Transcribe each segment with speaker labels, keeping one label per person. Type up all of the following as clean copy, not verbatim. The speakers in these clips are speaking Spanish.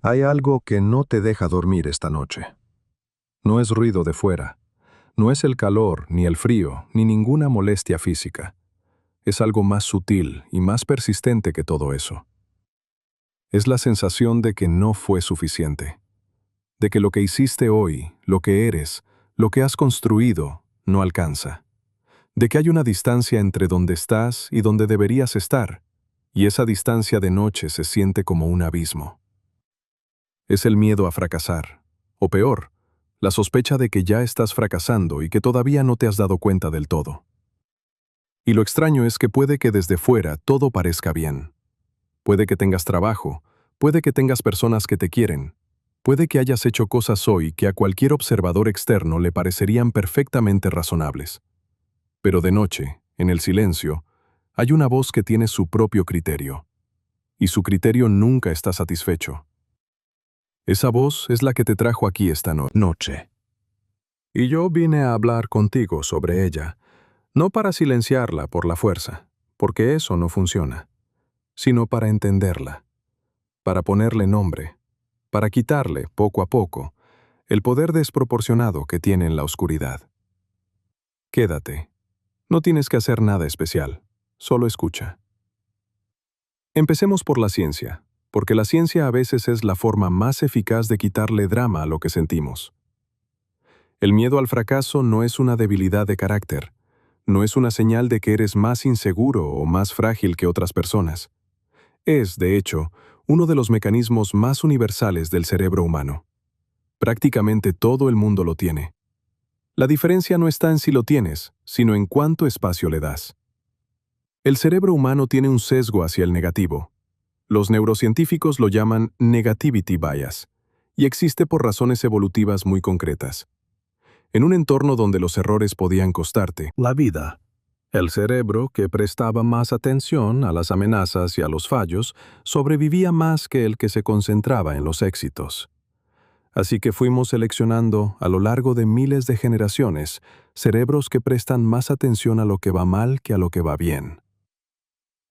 Speaker 1: Hay algo que no te deja dormir esta noche. No es ruido de fuera, no es el calor, ni el frío, ni ninguna molestia física. Es algo más sutil y más persistente que todo eso. Es la sensación de que no fue suficiente, de que lo que hiciste hoy, lo que eres, lo que has construido, no alcanza, de que hay una distancia entre donde estás y donde deberías estar, y esa distancia de noche se siente como un abismo. Es el miedo a fracasar, o peor, la sospecha de que ya estás fracasando y que todavía no te has dado cuenta del todo. Y lo extraño es que puede que desde fuera todo parezca bien. Puede que tengas trabajo, puede que tengas personas que te quieren, puede que hayas hecho cosas hoy que a cualquier observador externo le parecerían perfectamente razonables. Pero de noche, en el silencio, hay una voz que tiene su propio criterio. Y su criterio nunca está satisfecho. Esa voz es la que te trajo aquí esta noche. Y yo vine a hablar contigo sobre ella, no para silenciarla por la fuerza, porque eso no funciona, sino para entenderla, para ponerle nombre, para quitarle, poco a poco, el poder desproporcionado que tiene en la oscuridad. Quédate. No tienes que hacer nada especial, solo escucha. Empecemos por la ciencia, porque la ciencia a veces es la forma más eficaz de quitarle drama a lo que sentimos. El miedo al fracaso no es una debilidad de carácter, no es una señal de que eres más inseguro o más frágil que otras personas. Es, de hecho, uno de los mecanismos más universales del cerebro humano. Prácticamente todo el mundo lo tiene. La diferencia no está en si lo tienes, sino en cuánto espacio le das. El cerebro humano tiene un sesgo hacia el negativo. Los neurocientíficos lo llaman negativity bias, y existe por razones evolutivas muy concretas. En un entorno donde los errores podían costarte la vida, el cerebro, que prestaba más atención a las amenazas y a los fallos, sobrevivía más que el que se concentraba en los éxitos. Así que fuimos seleccionando, a lo largo de miles de generaciones, cerebros que prestan más atención a lo que va mal que a lo que va bien.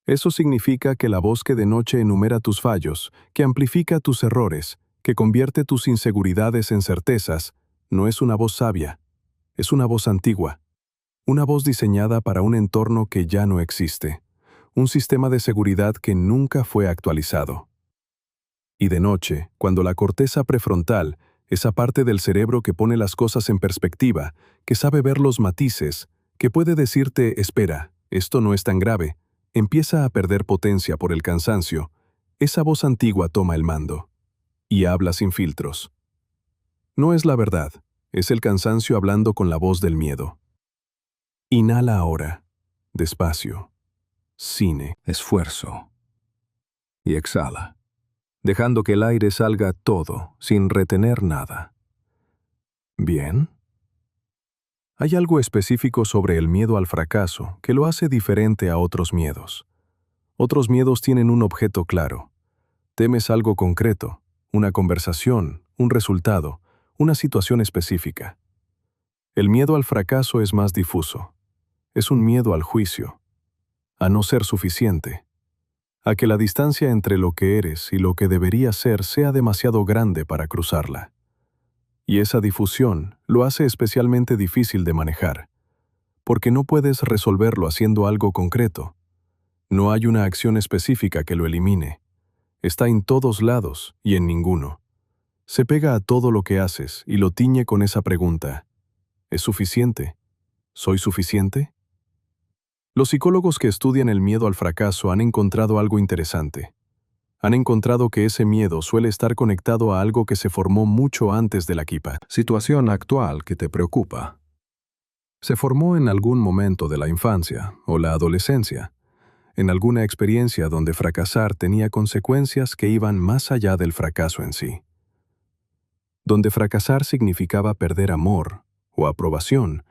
Speaker 1: Eso significa que la voz que de noche enumera tus fallos, que amplifica tus errores, que convierte tus inseguridades en certezas, no es una voz sabia, es una voz antigua. Una voz diseñada para un entorno que ya no existe, un sistema de seguridad que nunca fue actualizado. Y de noche, cuando la corteza prefrontal, esa parte del cerebro que pone las cosas en perspectiva, que sabe ver los matices, que puede decirte, espera, esto no es tan grave, empieza a perder potencia por el cansancio, esa voz antigua toma el mando. Y habla sin filtros. No es la verdad, es el cansancio hablando con la voz del miedo. Inhala ahora, despacio, cine, esfuerzo. Y exhala, dejando que el aire salga todo, sin retener nada. ¿Bien? Hay algo específico sobre el miedo al fracaso que lo hace diferente a otros miedos. Otros miedos tienen un objeto claro. Temes algo concreto, una conversación, un resultado, una situación específica. El miedo al fracaso es más difuso. Es un miedo al juicio, a no ser suficiente, a que la distancia entre lo que eres y lo que deberías ser sea demasiado grande para cruzarla. Y esa difusión lo hace especialmente difícil de manejar, porque no puedes resolverlo haciendo algo concreto. No hay una acción específica que lo elimine. Está en todos lados y en ninguno. Se pega a todo lo que haces y lo tiñe con esa pregunta. ¿Es suficiente? ¿Soy suficiente? Los psicólogos que estudian el miedo al fracaso han encontrado algo interesante. Han encontrado que ese miedo suele estar conectado a algo que se formó mucho antes de la situación actual que te preocupa. Se formó en algún momento de la infancia o la adolescencia, en alguna experiencia donde fracasar tenía consecuencias que iban más allá del fracaso en sí. Donde fracasar significaba perder amor, o aprobación,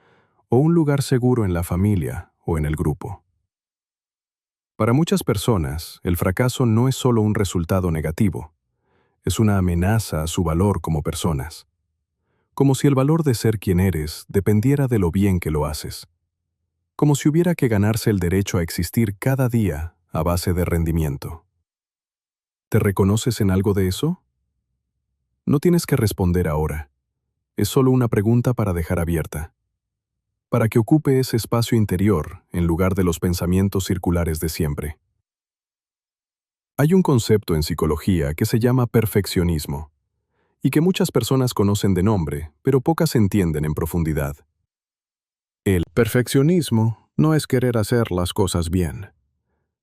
Speaker 1: o un lugar seguro en la familia o en el grupo. Para muchas personas, el fracaso no es solo un resultado negativo, es una amenaza a su valor como personas. Como si el valor de ser quien eres dependiera de lo bien que lo haces. Como si hubiera que ganarse el derecho a existir cada día a base de rendimiento. ¿Te reconoces en algo de eso? No tienes que responder ahora. Es solo una pregunta para dejar abierta, para que ocupe ese espacio interior en lugar de los pensamientos circulares de siempre. Hay un concepto en psicología que se llama perfeccionismo, y que muchas personas conocen de nombre, pero pocas entienden en profundidad. El perfeccionismo no es querer hacer las cosas bien.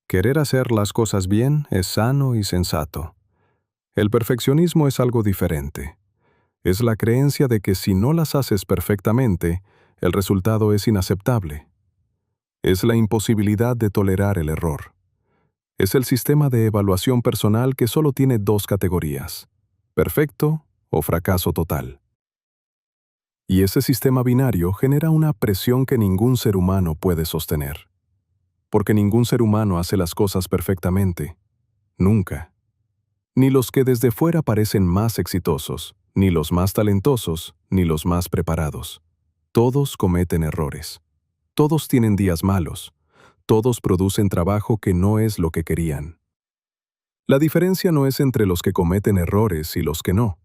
Speaker 1: Querer hacer las cosas bien es sano y sensato. El perfeccionismo es algo diferente. Es la creencia de que si no las haces perfectamente, el resultado es inaceptable. Es la imposibilidad de tolerar el error. Es el sistema de evaluación personal que solo tiene dos categorías: perfecto o fracaso total. Y ese sistema binario genera una presión que ningún ser humano puede sostener. Porque ningún ser humano hace las cosas perfectamente. Nunca. Ni los que desde fuera parecen más exitosos, ni los más talentosos, ni los más preparados. Todos cometen errores. Todos tienen días malos. Todos producen trabajo que no es lo que querían. La diferencia no es entre los que cometen errores y los que no.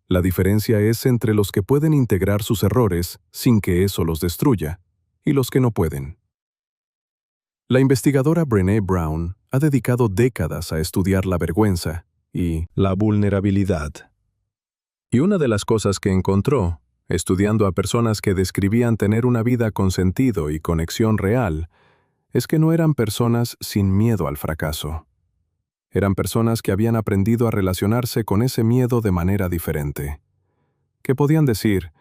Speaker 1: La diferencia es entre los que pueden integrar sus errores sin que eso los destruya, y los que no pueden. La investigadora Brené Brown ha dedicado décadas a estudiar la vergüenza y la vulnerabilidad. Y una de las cosas que encontró, estudiando a personas que describían tener una vida con sentido y conexión real, es que no eran personas sin miedo al fracaso. Eran personas que habían aprendido a relacionarse con ese miedo de manera diferente. Que podían decir: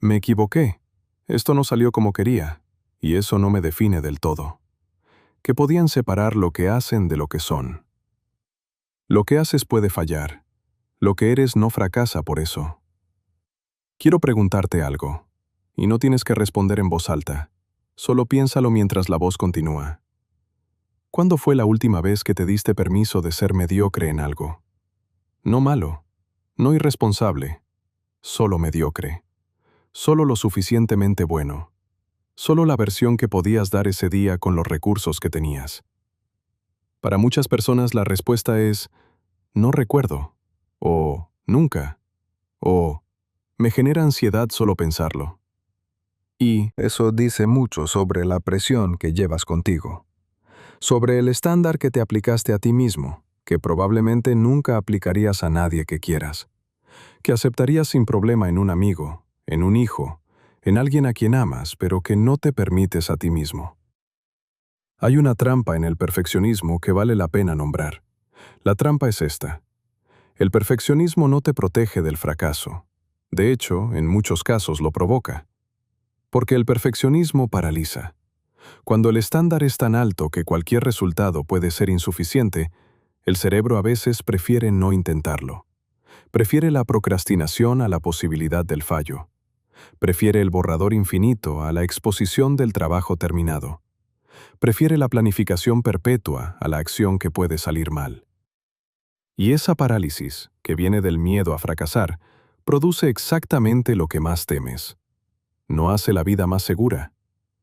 Speaker 1: me equivoqué, esto no salió como quería, y eso no me define del todo. Que podían separar lo que hacen de lo que son. Lo que haces puede fallar. Lo que eres no fracasa por eso. Quiero preguntarte algo, y no tienes que responder en voz alta. Solo piénsalo mientras la voz continúa. ¿Cuándo fue la última vez que te diste permiso de ser mediocre en algo? No malo, no irresponsable, solo mediocre. Solo lo suficientemente bueno. Solo la versión que podías dar ese día con los recursos que tenías. Para muchas personas la respuesta es: no recuerdo, o nunca, o me genera ansiedad solo pensarlo. Y
Speaker 2: Eso dice mucho sobre la presión que llevas contigo, sobre el estándar que te aplicaste a ti mismo, que probablemente nunca aplicarías a nadie que quieras, que aceptarías sin problema en un amigo, en un hijo, en alguien a quien amas, pero que no te permites a ti mismo. Hay una trampa en el perfeccionismo que vale la pena nombrar. La trampa es esta. El perfeccionismo no te protege del fracaso. De hecho, en muchos casos lo provoca. Porque el perfeccionismo paraliza. Cuando el estándar es tan alto que cualquier resultado puede ser insuficiente, el cerebro a veces prefiere no intentarlo. Prefiere la procrastinación a la posibilidad del fallo. Prefiere el borrador infinito a la exposición del trabajo terminado. Prefiere la planificación perpetua a la acción que puede salir mal. Y esa parálisis, que viene del miedo a fracasar, produce exactamente lo que más temes. No hace la vida más segura,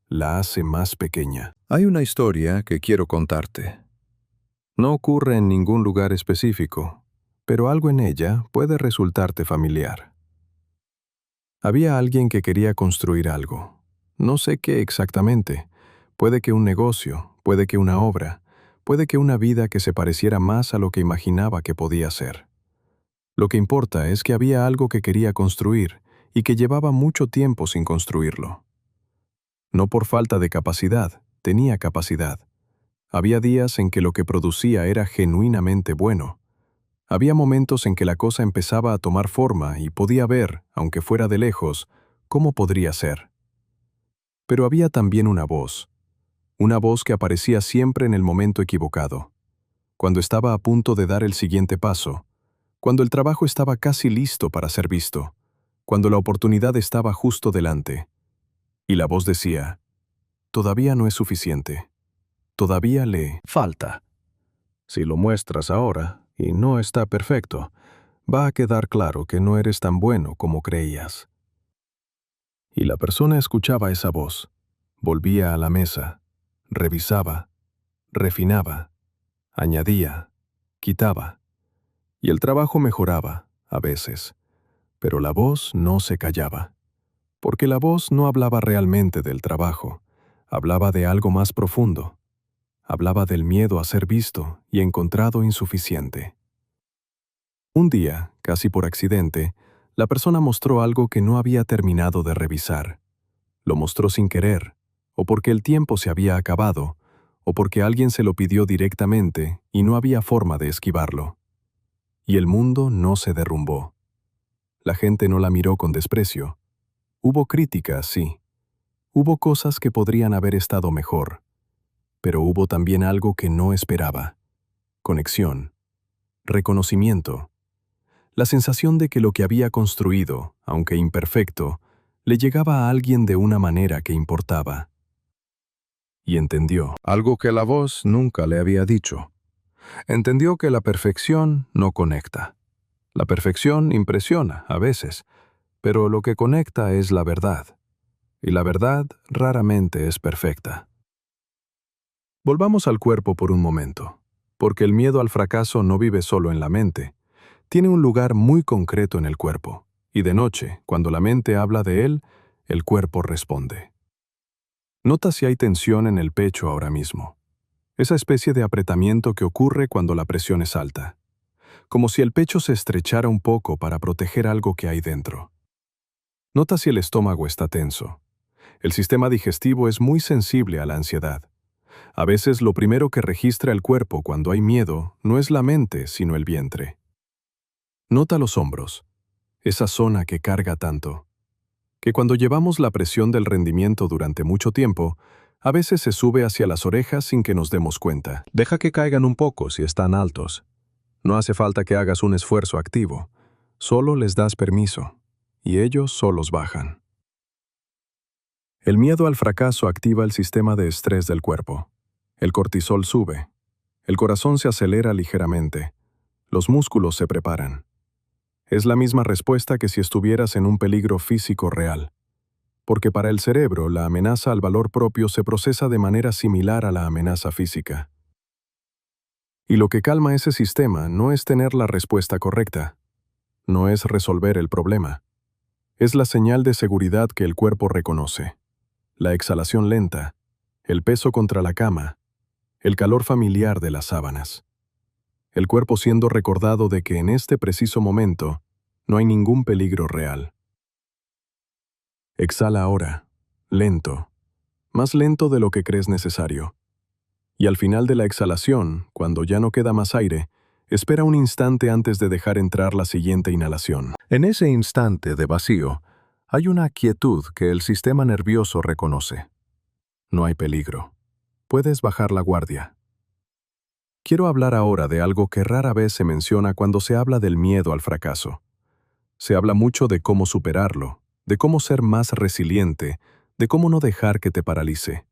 Speaker 2: la hace más pequeña. Hay una historia que quiero contarte. No ocurre en ningún lugar específico, pero algo en ella puede resultarte familiar. Había alguien que quería construir algo. No sé qué exactamente. Puede que un negocio, puede que una obra, puede que una vida que se pareciera más a lo que imaginaba que podía ser. Lo que importa es que había algo que quería construir y que llevaba mucho tiempo sin construirlo. No por falta de capacidad, tenía capacidad. Había días en que lo que producía era genuinamente bueno. Había momentos en que la cosa empezaba a tomar forma y podía ver, aunque fuera de lejos, cómo podría ser. Pero había también una voz que aparecía siempre en el momento equivocado, cuando estaba a punto de dar el siguiente paso, cuando el trabajo estaba casi listo para ser visto, cuando la oportunidad estaba justo delante. Y la voz decía: todavía no es suficiente, todavía le falta. Si lo muestras ahora y no está perfecto, va a quedar claro que no eres tan bueno como creías. Y la persona escuchaba esa voz, volvía a la mesa, revisaba, refinaba, añadía, quitaba, y el trabajo mejoraba, a veces,
Speaker 1: Pero la voz no se callaba, porque la voz no hablaba realmente del trabajo, hablaba de algo más profundo. Hablaba del miedo a ser visto y encontrado insuficiente. Un día, casi por accidente, la persona mostró algo que no había terminado de revisar. Lo mostró sin querer, o porque el tiempo se había acabado, o porque alguien se lo pidió directamente y no había forma de esquivarlo. Y el mundo no se derrumbó. La gente no la miró con desprecio. Hubo críticas, sí. Hubo cosas que podrían haber estado mejor. Pero hubo también algo que no esperaba. Conexión. Reconocimiento. La sensación de que lo que había construido, aunque imperfecto, le llegaba a alguien de una manera que importaba. Y entendió.
Speaker 2: Algo que la voz nunca le había dicho. Entendió que la perfección no conecta. La perfección impresiona, a veces, pero lo que conecta es la verdad. Y la verdad raramente es perfecta. Volvamos al cuerpo por un momento, porque el miedo al fracaso no vive solo en la mente. Tiene un lugar muy concreto en el cuerpo, y de noche, cuando la mente habla de él, el cuerpo responde. Nota si hay tensión en el pecho ahora mismo. Esa especie de apretamiento que ocurre cuando la presión es alta. Como si el pecho se estrechara un poco para proteger algo que hay dentro. Nota si el estómago está tenso. El sistema digestivo es muy sensible a la ansiedad. A veces lo primero que registra el cuerpo cuando hay miedo no es la mente, sino el vientre. Nota los hombros, esa zona que carga tanto. Que cuando llevamos la presión del rendimiento durante mucho tiempo, a veces se sube hacia las orejas sin que nos demos cuenta. Deja que caigan un poco si están altos. No hace falta que hagas un esfuerzo activo. Solo les das permiso, y ellos solos bajan. El miedo al fracaso activa el sistema de estrés del cuerpo. El cortisol sube. El corazón se acelera ligeramente. Los músculos se preparan. Es la misma respuesta que si estuvieras en un peligro físico real. Porque para el cerebro, la amenaza al valor propio se procesa de manera similar a la amenaza física. Y lo que calma ese sistema no es tener la respuesta correcta. No es resolver el problema. Es la señal de seguridad que el cuerpo reconoce. La exhalación lenta, el peso contra la cama, el calor familiar de las sábanas. El cuerpo siendo recordado de que en este preciso momento no hay ningún peligro real. Exhala ahora, lento, más lento de lo que crees necesario. Y al final de la exhalación, cuando ya no queda más aire, espera un instante antes de dejar entrar la siguiente inhalación. En ese instante de vacío, hay una quietud que el sistema nervioso reconoce. No hay peligro. Puedes bajar la guardia. Quiero hablar ahora de algo que rara vez se menciona cuando se habla del miedo al fracaso. Se habla mucho de cómo superarlo, de cómo ser más resiliente, de cómo no dejar que te paralice.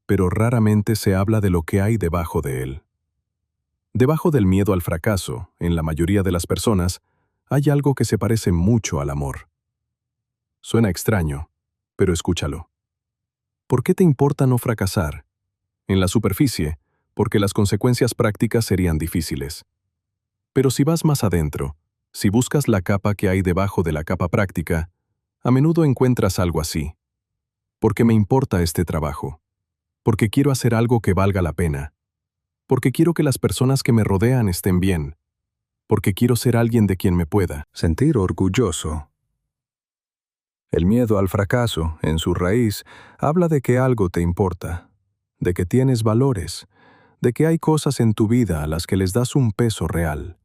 Speaker 2: Pero raramente se habla de lo que hay debajo de él. Debajo del miedo al fracaso, en la mayoría de las personas, hay algo que se parece mucho al amor. Suena extraño, pero escúchalo. ¿Por qué te importa no fracasar? En la superficie, porque las consecuencias prácticas serían difíciles. Pero si vas más adentro, si buscas la capa que hay debajo de la capa práctica, a menudo encuentras algo así. Porque me importa este trabajo. Porque quiero hacer algo que valga la pena. Porque quiero que las personas que me rodean estén bien. Porque quiero ser alguien de quien me pueda sentir orgulloso. El miedo al fracaso, en su raíz, habla de que algo te importa, de que tienes valores, de que hay cosas en tu vida a las que les das un peso real.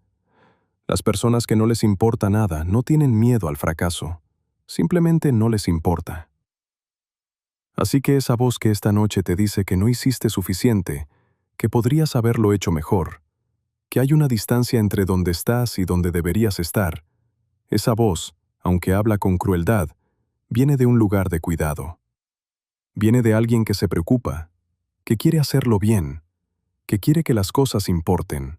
Speaker 2: Las personas que no les importa nada no tienen miedo al fracaso, simplemente no les importa. Así que esa voz que esta noche te dice que no hiciste suficiente, que podrías haberlo hecho mejor, que hay una distancia entre donde estás y donde deberías estar, esa voz, aunque habla con crueldad, viene de un lugar de cuidado. Viene de alguien que se preocupa, que quiere hacerlo bien, que quiere que las cosas importen.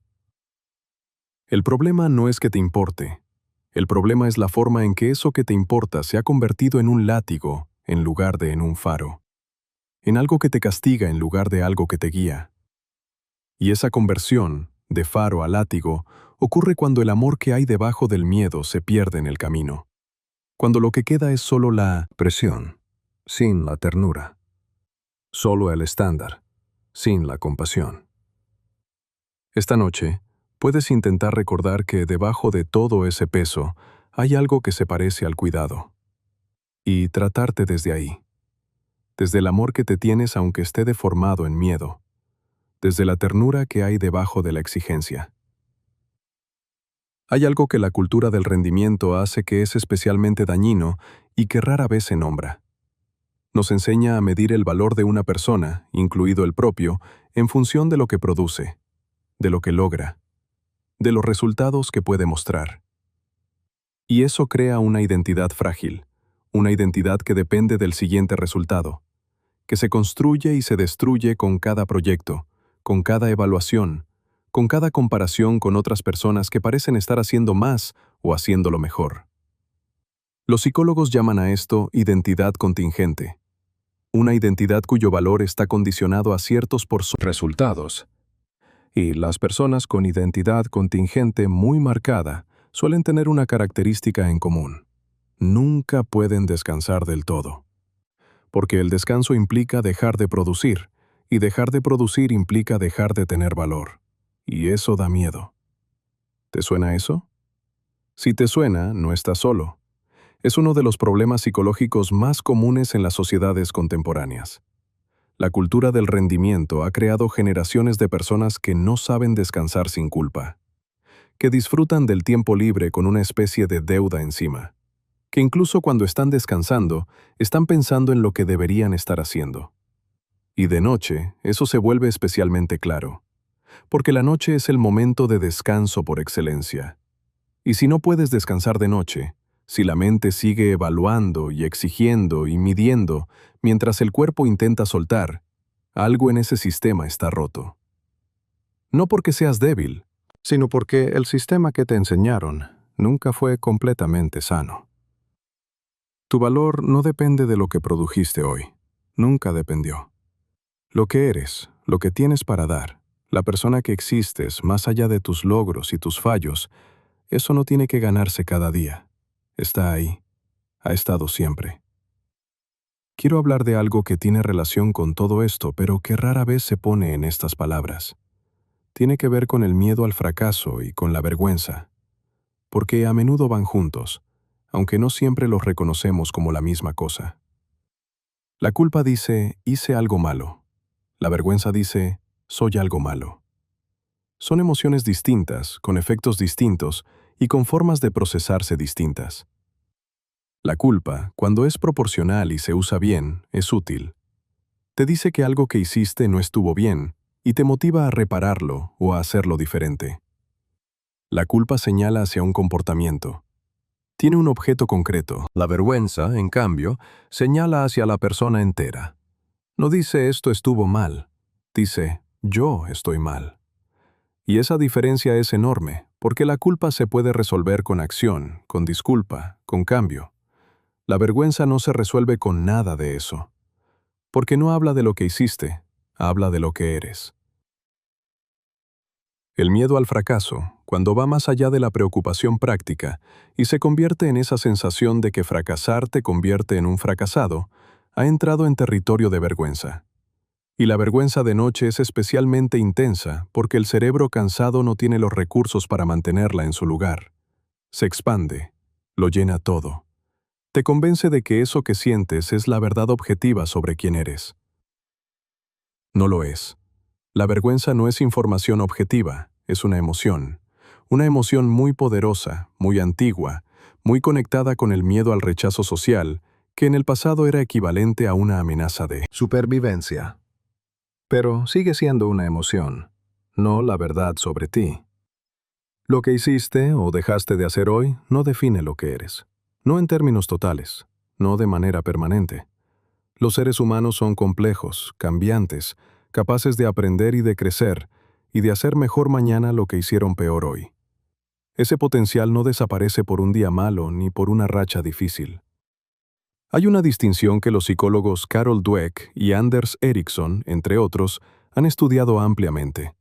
Speaker 2: El problema no es que te importe. El problema es la forma en que eso que te importa se ha convertido en un látigo en lugar de en un faro. En algo que te castiga en lugar de algo que te guía. Y esa conversión, de faro a látigo,
Speaker 1: ocurre cuando el amor que hay debajo del miedo se pierde en el camino, cuando lo que queda es solo la
Speaker 2: Presión, sin la ternura. Solo el estándar, sin la compasión.
Speaker 1: Esta noche, puedes intentar recordar que debajo de todo ese peso hay algo que se parece al cuidado. Y tratarte desde ahí. Desde el amor que te tienes aunque esté deformado en miedo. Desde la ternura que hay debajo de la exigencia. Hay algo que la cultura del rendimiento hace que es especialmente dañino y que rara vez se nombra. Nos enseña a medir el valor de una persona, incluido el propio, en función de lo que produce, de lo que logra, de los resultados que puede mostrar. Y eso crea una identidad frágil, una identidad que depende del siguiente resultado, que se construye y se destruye con cada proyecto, con cada evaluación, con cada comparación con otras personas que parecen estar haciendo más o haciéndolo mejor. Los psicólogos llaman a esto identidad contingente, una identidad cuyo valor está condicionado a ciertos resultados. Y las personas con identidad contingente muy marcada suelen tener una característica en común. Nunca pueden descansar del todo. Porque el descanso implica dejar de producir, y dejar de producir implica dejar de tener valor. Y eso da miedo. ¿Te suena eso? Si te suena, no estás solo. Es uno de los problemas psicológicos más comunes en las sociedades contemporáneas. La cultura del rendimiento ha creado generaciones de personas que no saben descansar sin culpa, que disfrutan del tiempo libre con una especie de deuda encima, que incluso cuando están descansando, están pensando en lo que deberían estar haciendo. Y de noche, eso se vuelve especialmente claro, porque la noche es el momento de descanso por excelencia. Y si no puedes descansar de noche, si la mente sigue evaluando y exigiendo y midiendo mientras el cuerpo intenta soltar, algo en ese sistema está roto. No porque seas débil,
Speaker 2: Sino porque el sistema que te enseñaron nunca fue completamente sano. Tu valor no depende de lo que produjiste hoy. Nunca dependió. Lo que eres, lo que tienes para dar, la persona que existes más allá de tus logros y tus fallos, eso no tiene que ganarse cada día. Está ahí. Ha estado siempre. Quiero hablar de algo que tiene relación con todo esto, pero que rara vez se pone en estas palabras. Tiene que ver con el miedo al fracaso y con la vergüenza, porque a menudo van juntos, aunque no siempre los reconocemos como la misma cosa. La culpa dice, hice algo malo. La vergüenza dice, soy algo malo. Son emociones distintas, con efectos distintos y con formas de procesarse distintas. La culpa, cuando es proporcional y se usa bien, es útil. Te dice que algo que hiciste no estuvo bien y te motiva a repararlo o a hacerlo diferente. La culpa señala hacia un comportamiento. Tiene un objeto concreto. La vergüenza, en cambio, señala hacia la persona entera. No dice esto estuvo mal, dice yo estoy mal. Y esa diferencia es enorme, porque la culpa se puede resolver con acción, con disculpa, con cambio. La vergüenza no se resuelve con nada de eso, porque no habla de lo que hiciste, habla de lo que eres. El miedo al fracaso, cuando va más allá de la preocupación práctica y se convierte en esa sensación de que fracasar te convierte en un fracasado, ha entrado en territorio de vergüenza. Y la vergüenza de noche es especialmente intensa porque el cerebro cansado no tiene los recursos para mantenerla en su lugar. Se expande, lo llena todo. Te convence de que eso que sientes es la verdad objetiva sobre quién eres. No lo es. La vergüenza no es información objetiva, es una emoción muy poderosa, muy antigua, muy conectada con el miedo al rechazo social, que en el pasado era equivalente a una amenaza de Supervivencia. Pero sigue siendo una emoción, no la verdad sobre ti. Lo que hiciste o dejaste de hacer hoy no define lo que eres. No en términos totales, no de manera permanente. Los seres humanos son complejos, cambiantes, capaces de aprender y de crecer, y de hacer mejor mañana lo que hicieron peor hoy. Ese potencial no desaparece por un día malo ni por una racha difícil. Hay una distinción que los psicólogos Carol Dweck y Anders Ericsson, entre otros, han estudiado ampliamente.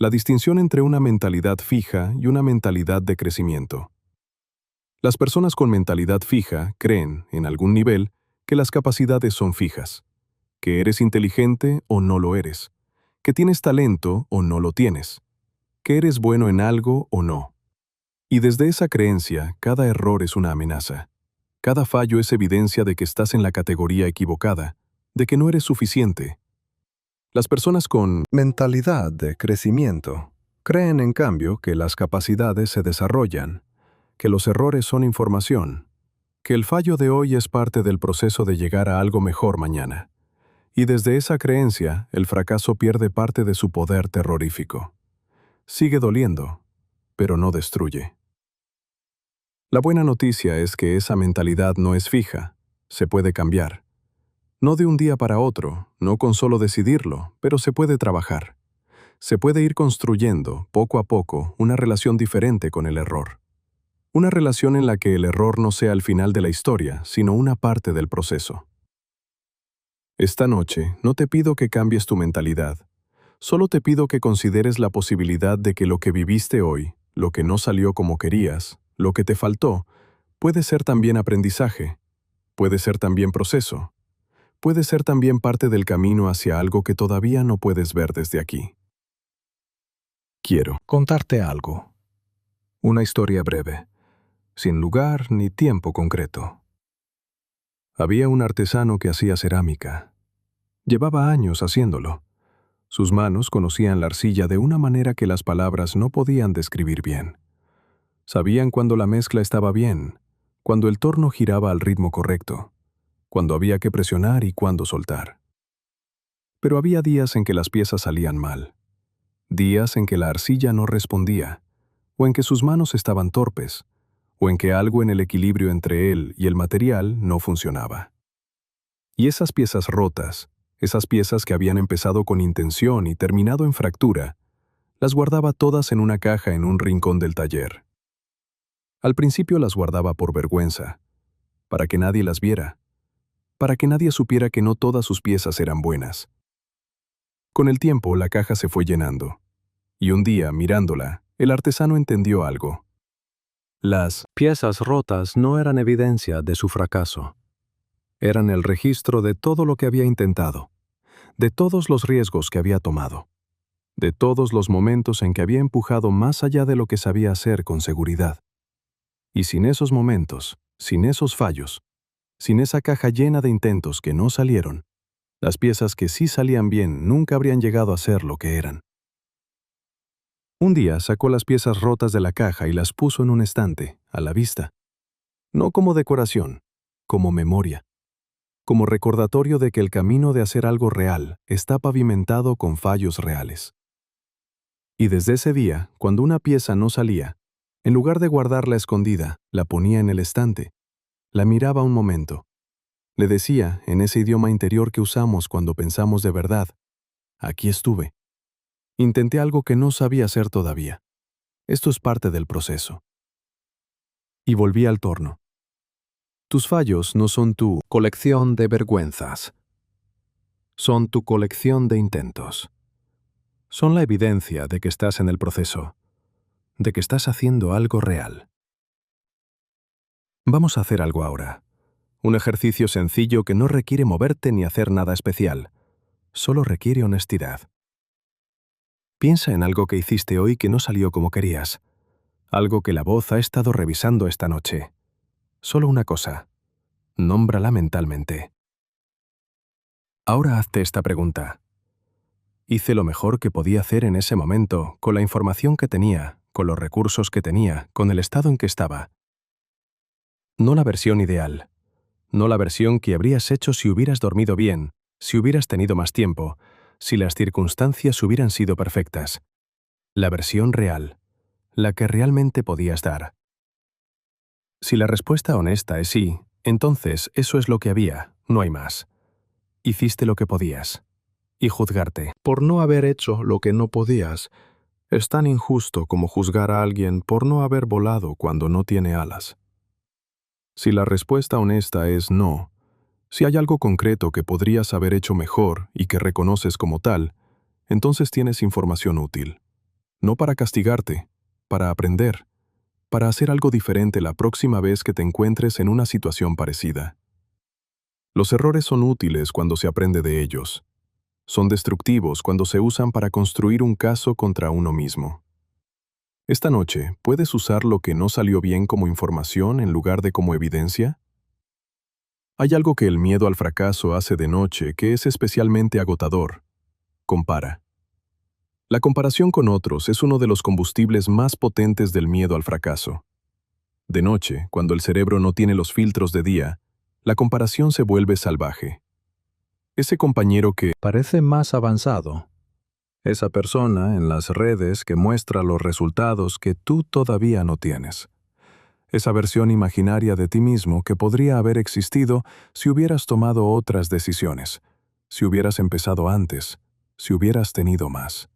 Speaker 1: La distinción entre una mentalidad fija y una mentalidad de crecimiento. Las personas con mentalidad fija creen, en algún nivel, que las capacidades son fijas, que eres inteligente o no lo eres, que tienes talento o no lo tienes, que eres bueno en algo o no. Y desde esa creencia, cada error es una amenaza. Cada fallo es evidencia de que estás en la categoría equivocada, de que no eres suficiente. Las personas con mentalidad de crecimiento creen, en cambio, que las capacidades se desarrollan, que los errores son información, que el fallo de hoy es parte del proceso de llegar a algo mejor mañana. Y desde esa creencia, el fracaso pierde parte de su poder terrorífico. Sigue doliendo, pero no destruye. La buena noticia es que esa mentalidad no es fija, se puede cambiar. No de un día para otro, no con solo decidirlo, pero se puede trabajar. Se puede ir construyendo, poco a poco, una relación diferente con el error. Una relación en la que el error no sea el final de la historia, sino una parte del proceso. Esta noche no te pido que cambies tu mentalidad. Solo te pido que consideres la posibilidad de que lo que viviste hoy, lo que no salió como querías, lo que te faltó, puede ser también aprendizaje, puede ser también proceso, puede ser también parte del camino hacia algo que todavía no puedes ver desde aquí. Quiero contarte algo. Una historia breve, sin lugar ni tiempo concreto. Había un artesano que hacía cerámica. Llevaba años haciéndolo. Sus manos conocían la arcilla de una manera que las palabras no podían describir bien. Sabían cuando la mezcla estaba bien, cuando el torno giraba al ritmo correcto, cuando había que presionar y cuándo soltar. Pero había días en que las piezas salían mal, días en que la arcilla no respondía, o en que sus manos estaban torpes, o en que algo en el equilibrio entre él y el material no funcionaba. Y esas piezas rotas, esas piezas que habían empezado con intención y terminado en fractura, las guardaba todas en una caja en un rincón del taller. Al principio las guardaba por vergüenza, para que nadie las viera, para que nadie supiera que no todas sus piezas eran buenas. Con el tiempo la caja se fue llenando, y un día, mirándola, el artesano entendió algo. Las piezas rotas no eran evidencia de su fracaso. Eran el registro de todo lo que había intentado, de todos los riesgos que había tomado, de todos los momentos en que había empujado más allá de lo que sabía hacer con seguridad. Y sin esos momentos, sin esos fallos, sin esa caja llena de intentos que no salieron, las piezas que sí salían bien nunca habrían llegado a ser lo que eran. Un día sacó las piezas rotas de la caja y las puso en un estante, a la vista. No como decoración, como memoria. Como recordatorio de que el camino de hacer algo real está pavimentado con fallos reales. Y desde ese día, cuando una pieza no salía, en lugar de guardarla escondida, la ponía en el estante, la miraba un momento. Le decía, en ese idioma interior que usamos cuando pensamos de verdad, aquí estuve. Intenté algo que no sabía hacer todavía. Esto es parte del proceso. Y volví al torno. Tus fallos no son tu colección de vergüenzas. Son tu colección de intentos. Son la evidencia de que estás en el proceso, de que estás haciendo algo real. Vamos a hacer algo ahora. Un ejercicio sencillo que no requiere moverte ni hacer nada especial. Solo requiere honestidad. Piensa en algo que hiciste hoy que no salió como querías. Algo que la voz ha estado revisando esta noche. Solo una cosa. Nómbrala mentalmente. Ahora hazte esta pregunta. Hice lo mejor que podía hacer en ese momento, con la información que tenía, con los recursos que tenía, con el estado en que estaba. No la versión ideal. No la versión que habrías hecho si hubieras dormido bien, si hubieras tenido más tiempo, si las circunstancias hubieran sido perfectas. La versión real. La que realmente podías dar. Si la respuesta honesta es sí, entonces eso es lo que había, no hay más. Hiciste lo que podías. Y juzgarte por no haber hecho lo que no podías es tan injusto como juzgar a alguien por no haber volado cuando no tiene alas. Si la respuesta honesta es no, si hay algo concreto que podrías haber hecho mejor y que reconoces como tal, entonces tienes información útil. No para castigarte, para aprender, para hacer algo diferente la próxima vez que te encuentres en una situación parecida. Los errores son útiles cuando se aprende de ellos. Son destructivos cuando se usan para construir un caso contra uno mismo. Esta noche, ¿puedes usar lo que no salió bien como información en lugar de como evidencia? Hay algo que el miedo al fracaso hace de noche que es especialmente agotador. Compara. La comparación con otros es uno de los combustibles más potentes del miedo al fracaso. De noche, cuando el cerebro no tiene los filtros de día, la comparación se vuelve salvaje. Ese compañero que
Speaker 2: parece más avanzado. Esa persona en las redes que muestra los resultados que tú todavía no tienes. Esa versión imaginaria de ti mismo que podría haber existido si hubieras tomado otras decisiones, si hubieras empezado antes, si hubieras tenido más.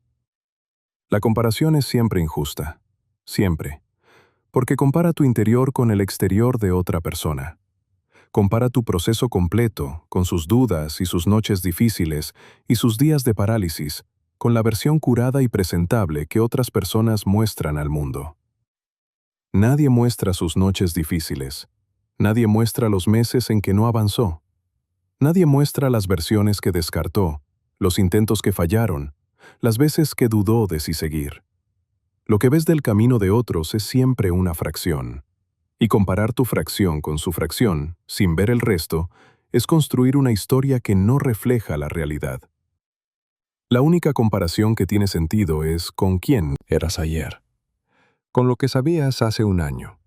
Speaker 2: La comparación es siempre injusta, siempre, porque compara tu interior con el exterior de otra persona. Compara tu proceso completo, con sus dudas y sus noches difíciles y sus días de parálisis, con la versión curada y presentable que otras personas muestran al mundo. Nadie muestra sus noches difíciles. Nadie muestra los meses en que no avanzó. Nadie muestra las versiones que descartó, los intentos que fallaron, las veces que dudó de si seguir. Lo que ves del camino de otros es siempre una fracción. Y comparar tu fracción con su fracción, sin ver el resto, es construir una historia que no refleja la realidad. La única comparación que tiene sentido es con quién eras ayer, con lo que sabías hace un año,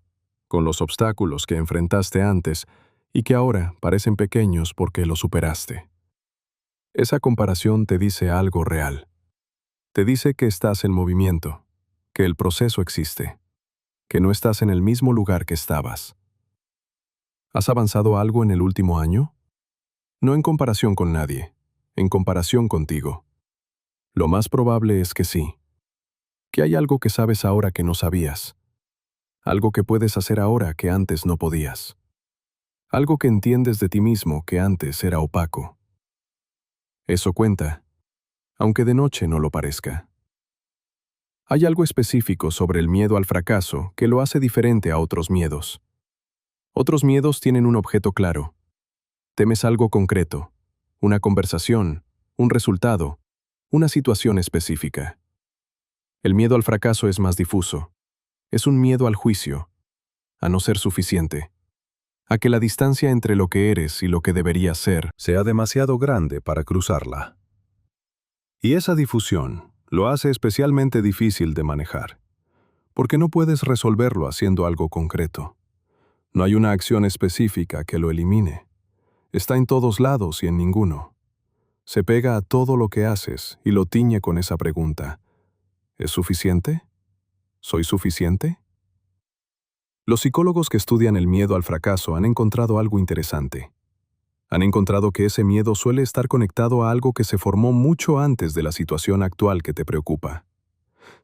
Speaker 2: con los obstáculos que enfrentaste antes y que ahora parecen pequeños porque los superaste. Esa comparación te dice algo real. Te dice que estás en movimiento, que el proceso existe, que no estás en el mismo lugar que estabas. ¿Has avanzado algo en el último año? No en comparación con nadie, en comparación contigo. Lo más probable es que sí. Que hay algo que sabes ahora que no sabías. Algo que puedes hacer ahora que antes no podías. Algo que entiendes de ti mismo que antes era opaco. Eso cuenta, aunque de noche no lo parezca. Hay algo específico sobre el miedo al fracaso que lo hace diferente a otros miedos. Otros miedos tienen un objeto claro. Temes algo concreto, una conversación, un resultado, una situación específica. El miedo al fracaso es más difuso. Es un miedo al juicio, a no ser suficiente, a que la distancia entre lo que eres y lo que deberías ser sea demasiado grande para cruzarla. Y esa difusión lo hace especialmente difícil de manejar, porque no puedes resolverlo haciendo algo concreto. No hay una acción específica que lo elimine. Está en todos lados y en ninguno. Se pega a todo lo que haces y lo tiñe con esa pregunta. ¿Es suficiente? ¿Soy suficiente? Los psicólogos que estudian el miedo al fracaso han encontrado algo interesante. Han encontrado que ese miedo suele estar conectado a algo que se formó mucho antes de la situación actual que te preocupa.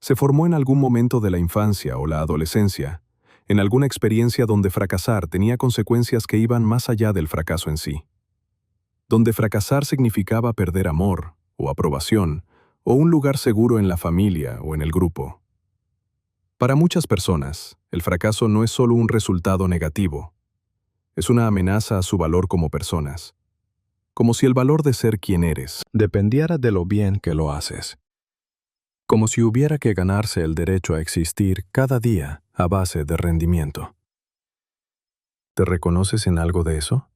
Speaker 2: Se formó en algún momento de la infancia o la adolescencia, en alguna experiencia donde fracasar tenía consecuencias que iban más allá del fracaso en sí. Donde fracasar significaba perder amor, o aprobación, o un lugar seguro en la familia o en el grupo. Para muchas personas, el fracaso no es solo un resultado negativo. Es una amenaza a su valor como personas. Como si el valor de ser quien eres dependiera de lo bien que lo haces. Como si hubiera que ganarse el derecho a existir cada día a base de rendimiento. ¿Te reconoces en algo de eso?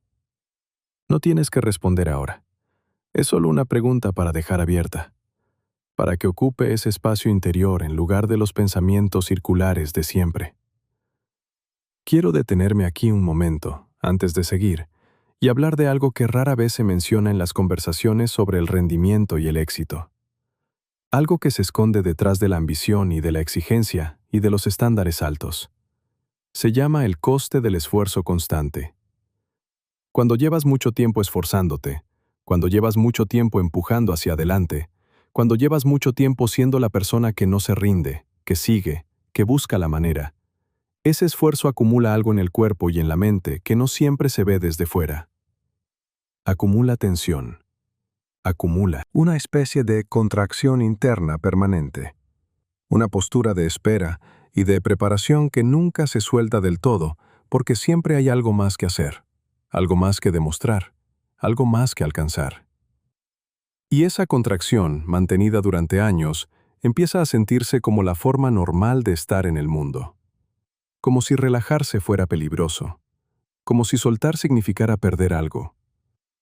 Speaker 2: No tienes que responder ahora. Es solo una pregunta para dejar abierta, para que ocupe ese espacio interior en lugar de los pensamientos circulares de siempre. Quiero detenerme aquí un momento, antes de seguir, y hablar de algo que rara vez se menciona en las conversaciones sobre el rendimiento y el éxito. Algo que se esconde detrás de la ambición y de la exigencia y de los estándares altos. Se llama el coste del esfuerzo constante. Cuando llevas mucho tiempo esforzándote, cuando llevas mucho tiempo empujando hacia adelante, cuando llevas mucho tiempo siendo la persona que no se rinde, que sigue, que busca la manera, ese esfuerzo acumula algo en el cuerpo y en la mente que no siempre se ve desde fuera. Acumula tensión. Acumula una especie de contracción interna permanente. Una postura de espera y de preparación que nunca se suelta del todo, porque siempre hay algo más que hacer, algo más que demostrar, algo más que alcanzar. Y esa contracción, mantenida durante años, empieza a sentirse como la forma normal de estar en el mundo. Como si relajarse fuera peligroso, como si soltar significara perder algo,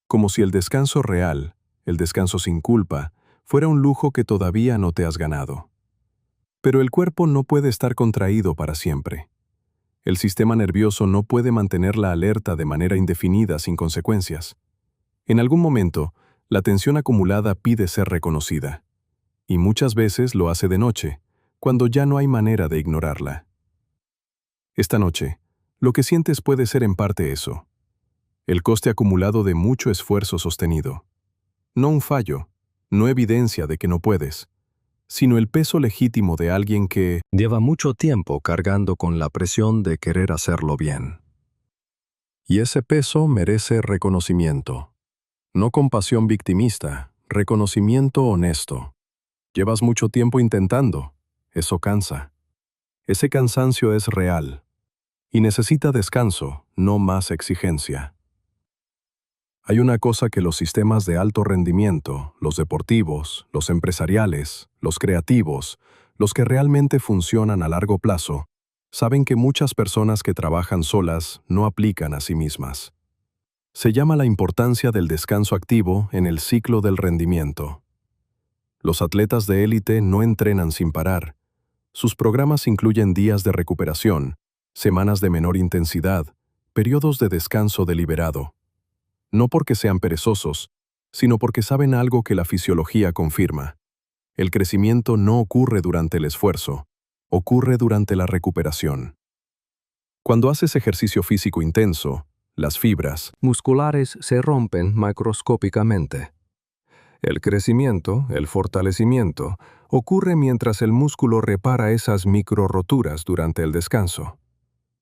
Speaker 2: como si el descanso real, el descanso sin culpa, fuera un lujo que todavía no te has ganado. Pero el cuerpo no puede estar contraído para siempre. El sistema nervioso no puede mantener la alerta de manera indefinida sin consecuencias. En algún momento, la tensión acumulada pide ser reconocida. Y muchas veces lo hace de noche, cuando ya no hay manera de ignorarla. Esta noche, lo que sientes puede ser en parte eso. El coste acumulado de mucho esfuerzo sostenido. No un fallo, no evidencia de que no puedes, sino el peso legítimo de alguien que
Speaker 3: lleva mucho tiempo cargando con la presión de querer hacerlo bien. Y ese peso merece reconocimiento. No compasión victimista, reconocimiento honesto. Llevas mucho tiempo intentando, eso cansa. Ese cansancio es real y necesita descanso, no más exigencia. Hay una cosa que los sistemas de alto rendimiento, los deportivos, los empresariales, los creativos, los que realmente funcionan a largo plazo, saben que muchas personas que trabajan solas no aplican a sí mismas. Se llama la importancia del descanso activo en el ciclo del rendimiento. Los atletas de élite no entrenan sin parar. Sus programas incluyen días de recuperación, semanas de menor intensidad, periodos de descanso deliberado. No porque sean perezosos, sino porque saben algo que la fisiología confirma. El crecimiento no ocurre durante el esfuerzo, ocurre durante la recuperación. Cuando haces ejercicio físico intenso, las fibras musculares se rompen macroscópicamente. El crecimiento, el fortalecimiento, ocurre mientras el músculo repara esas microroturas durante el descanso.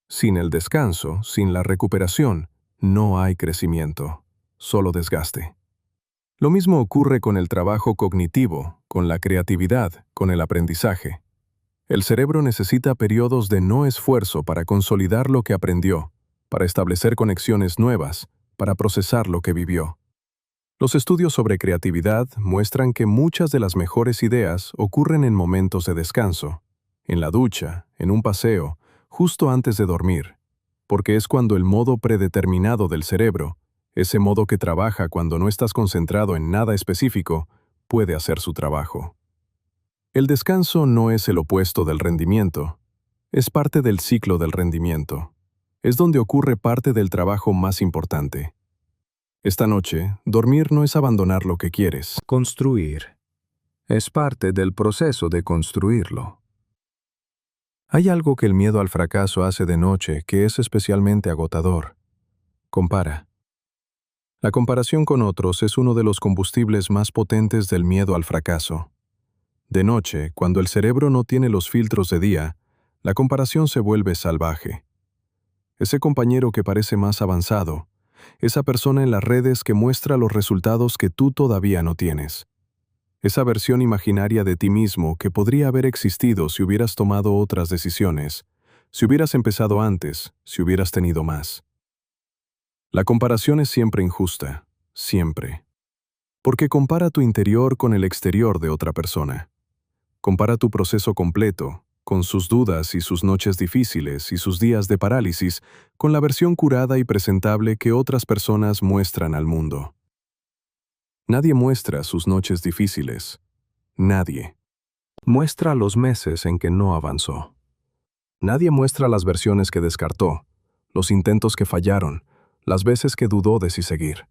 Speaker 3: Sin el descanso, sin la recuperación, no hay crecimiento, solo desgaste. Lo mismo ocurre con el trabajo cognitivo, con la creatividad, con el aprendizaje. El cerebro necesita periodos de no esfuerzo para consolidar lo que aprendió, para establecer conexiones nuevas, para procesar lo que vivió. Los estudios sobre creatividad muestran que muchas de las mejores ideas ocurren en momentos de descanso, en la ducha, en un paseo, justo antes de dormir, porque es cuando el modo predeterminado del cerebro, ese modo que trabaja cuando no estás concentrado en nada específico, puede hacer su trabajo. El descanso no es el opuesto del rendimiento, es parte del ciclo del rendimiento. Es donde ocurre parte del trabajo más importante. Esta noche, dormir no es abandonar lo que quieres. Construir. Es parte del proceso de construirlo.
Speaker 2: Hay algo que el miedo al fracaso hace de noche que es especialmente agotador. Compara. La comparación con otros es uno de los combustibles más potentes del miedo al fracaso. De noche, cuando el cerebro no tiene los filtros de día, la comparación se vuelve salvaje. Ese compañero que parece más avanzado, esa persona en las redes que muestra los resultados que tú todavía no tienes. Esa versión imaginaria de ti mismo que podría haber existido si hubieras tomado otras decisiones, si hubieras empezado antes, si hubieras tenido más. La comparación es siempre injusta, siempre. Porque compara tu interior con el exterior de otra persona. Compara tu proceso completo, con sus dudas y sus noches difíciles y sus días de parálisis, con la versión curada y presentable que otras personas muestran al mundo. Nadie muestra sus noches difíciles. Nadie. Muestra los meses en que no avanzó. Nadie muestra las versiones que descartó, los intentos que fallaron, las veces que dudó de si seguir.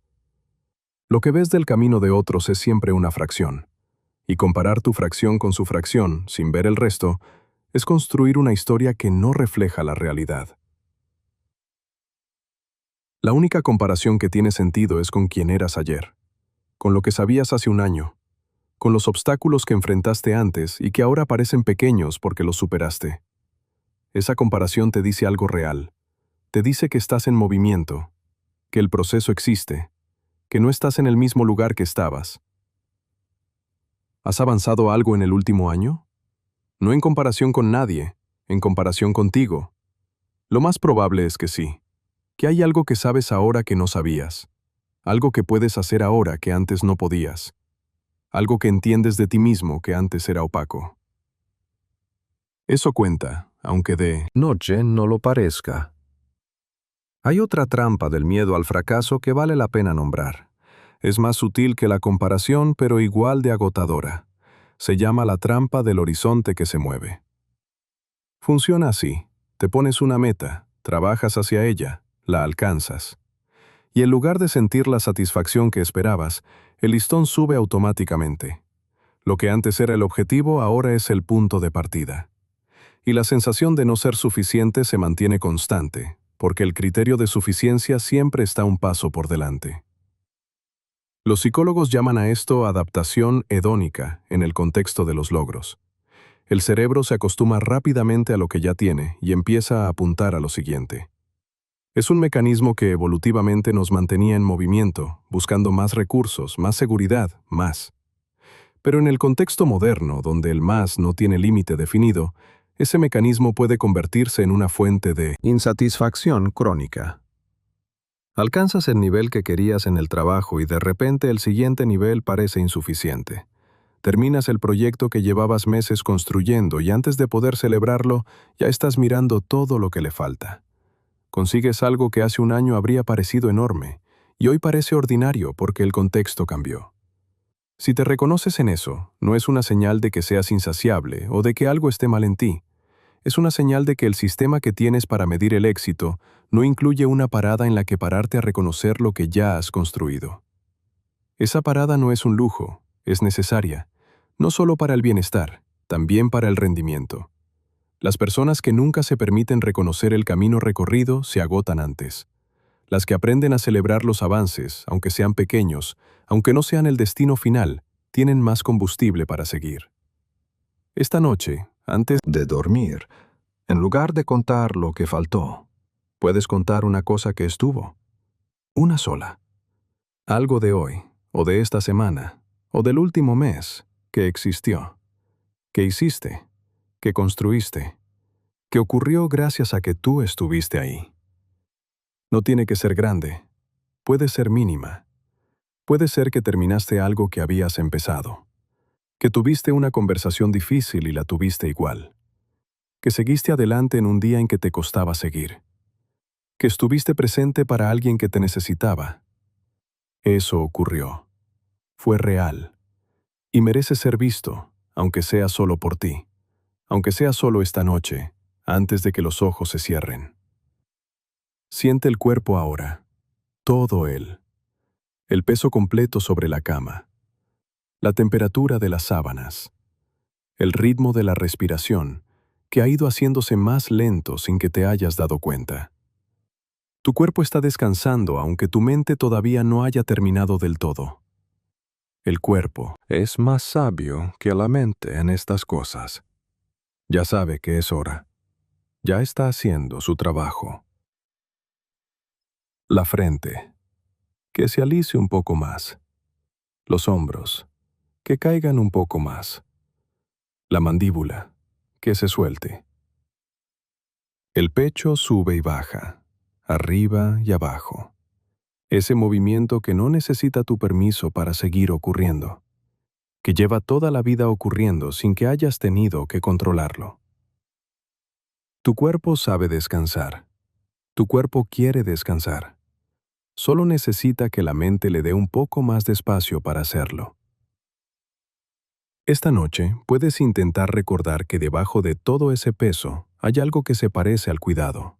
Speaker 2: Lo que ves del camino de otros es siempre una fracción. Y comparar tu fracción con su fracción, sin ver el resto, es construir una historia que no refleja la realidad. La única comparación que tiene sentido es con quien eras ayer, con lo que sabías hace un año, con los obstáculos que enfrentaste antes y que ahora parecen pequeños porque los superaste. Esa comparación te dice algo real, te dice que estás en movimiento, que el proceso existe, que no estás en el mismo lugar que estabas. ¿Has avanzado algo en el último año?
Speaker 1: No en comparación con nadie, en comparación contigo. Lo más probable es que sí, que hay algo que sabes ahora que no sabías, algo que puedes hacer ahora que antes no podías, algo que entiendes de ti mismo que antes era opaco. Eso cuenta, aunque de
Speaker 2: noche no lo parezca. Hay otra trampa del miedo al fracaso que vale la pena nombrar. Es más sutil que la comparación, pero igual de agotadora. Se llama la trampa del horizonte que se mueve. Funciona así. Te pones una meta, trabajas hacia ella, la alcanzas. Y en lugar de sentir la satisfacción que esperabas, el listón sube automáticamente. Lo que antes era el objetivo ahora es el punto de partida. Y la sensación de no ser suficiente se mantiene constante, porque el criterio de suficiencia siempre está un paso por delante. Los psicólogos llaman a esto adaptación hedónica en el contexto de los logros. El cerebro se acostumbra rápidamente a lo que ya tiene y empieza a apuntar a lo siguiente. Es un mecanismo que evolutivamente nos mantenía en movimiento, buscando más recursos, más seguridad, más. Pero en el contexto moderno, donde el más no tiene límite definido, ese mecanismo puede convertirse en una fuente de insatisfacción crónica. Alcanzas el nivel que querías en el trabajo y de repente el siguiente nivel parece insuficiente. Terminas el proyecto que llevabas meses construyendo y antes de poder celebrarlo, ya estás mirando todo lo que le falta. Consigues algo que hace un año habría parecido enorme y hoy parece ordinario porque el contexto cambió. Si te reconoces en eso, no es una señal de que seas insaciable o de que algo esté mal en ti. Es una señal de que el sistema que tienes para medir el éxito no incluye una parada en la que pararte a reconocer lo que ya has construido. Esa parada no es un lujo, es necesaria, no solo para el bienestar, también para el rendimiento. Las personas que nunca se permiten reconocer el camino recorrido se agotan antes. Las que aprenden a celebrar los avances, aunque sean pequeños, aunque no sean el destino final, tienen más combustible para seguir. Esta noche, antes de dormir, en lugar de contar lo que faltó, puedes contar una cosa que estuvo. Una sola. Algo de hoy, o de esta semana, o del último mes, que existió, que hiciste, que construiste, que ocurrió gracias a que tú estuviste ahí. No tiene que ser grande, puede ser mínima. Puede ser que terminaste algo que habías empezado, que tuviste una conversación difícil y la tuviste igual, que seguiste adelante en un día en que te costaba seguir, que estuviste presente para alguien que te necesitaba. Eso ocurrió. Fue real. Y merece ser visto, aunque sea solo por ti, aunque sea solo esta noche, antes de que los ojos se cierren. Siente el cuerpo ahora, todo él. El peso completo sobre la cama, la temperatura de las sábanas, el ritmo de la respiración, que ha ido haciéndose más lento sin que te hayas dado cuenta. Tu cuerpo está descansando aunque tu mente todavía no haya terminado del todo. El cuerpo es más sabio que la mente en estas cosas. Ya sabe que es hora. Ya está haciendo su trabajo. La frente, que se alice un poco más. Los hombros, que caigan un poco más. La mandíbula, que se suelte. El pecho sube y baja, arriba y abajo. Ese movimiento que no necesita tu permiso para seguir ocurriendo, que lleva toda la vida ocurriendo sin que hayas tenido que controlarlo. Tu cuerpo sabe descansar. Tu cuerpo quiere descansar. Solo necesita que la mente le dé un poco más de espacio para hacerlo. Esta noche puedes intentar recordar que debajo de todo ese peso hay algo que se parece al cuidado.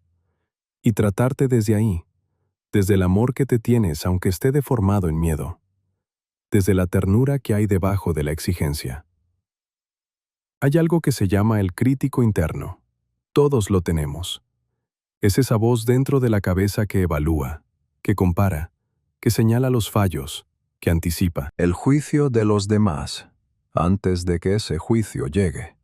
Speaker 2: Y tratarte desde ahí, desde el amor que te tienes aunque esté deformado en miedo, desde la ternura que hay debajo de la exigencia. Hay algo que se llama el crítico interno. Todos lo tenemos. Es esa voz dentro de la cabeza que evalúa, que compara, que señala los fallos, que anticipa el juicio de los demás antes de que ese juicio llegue.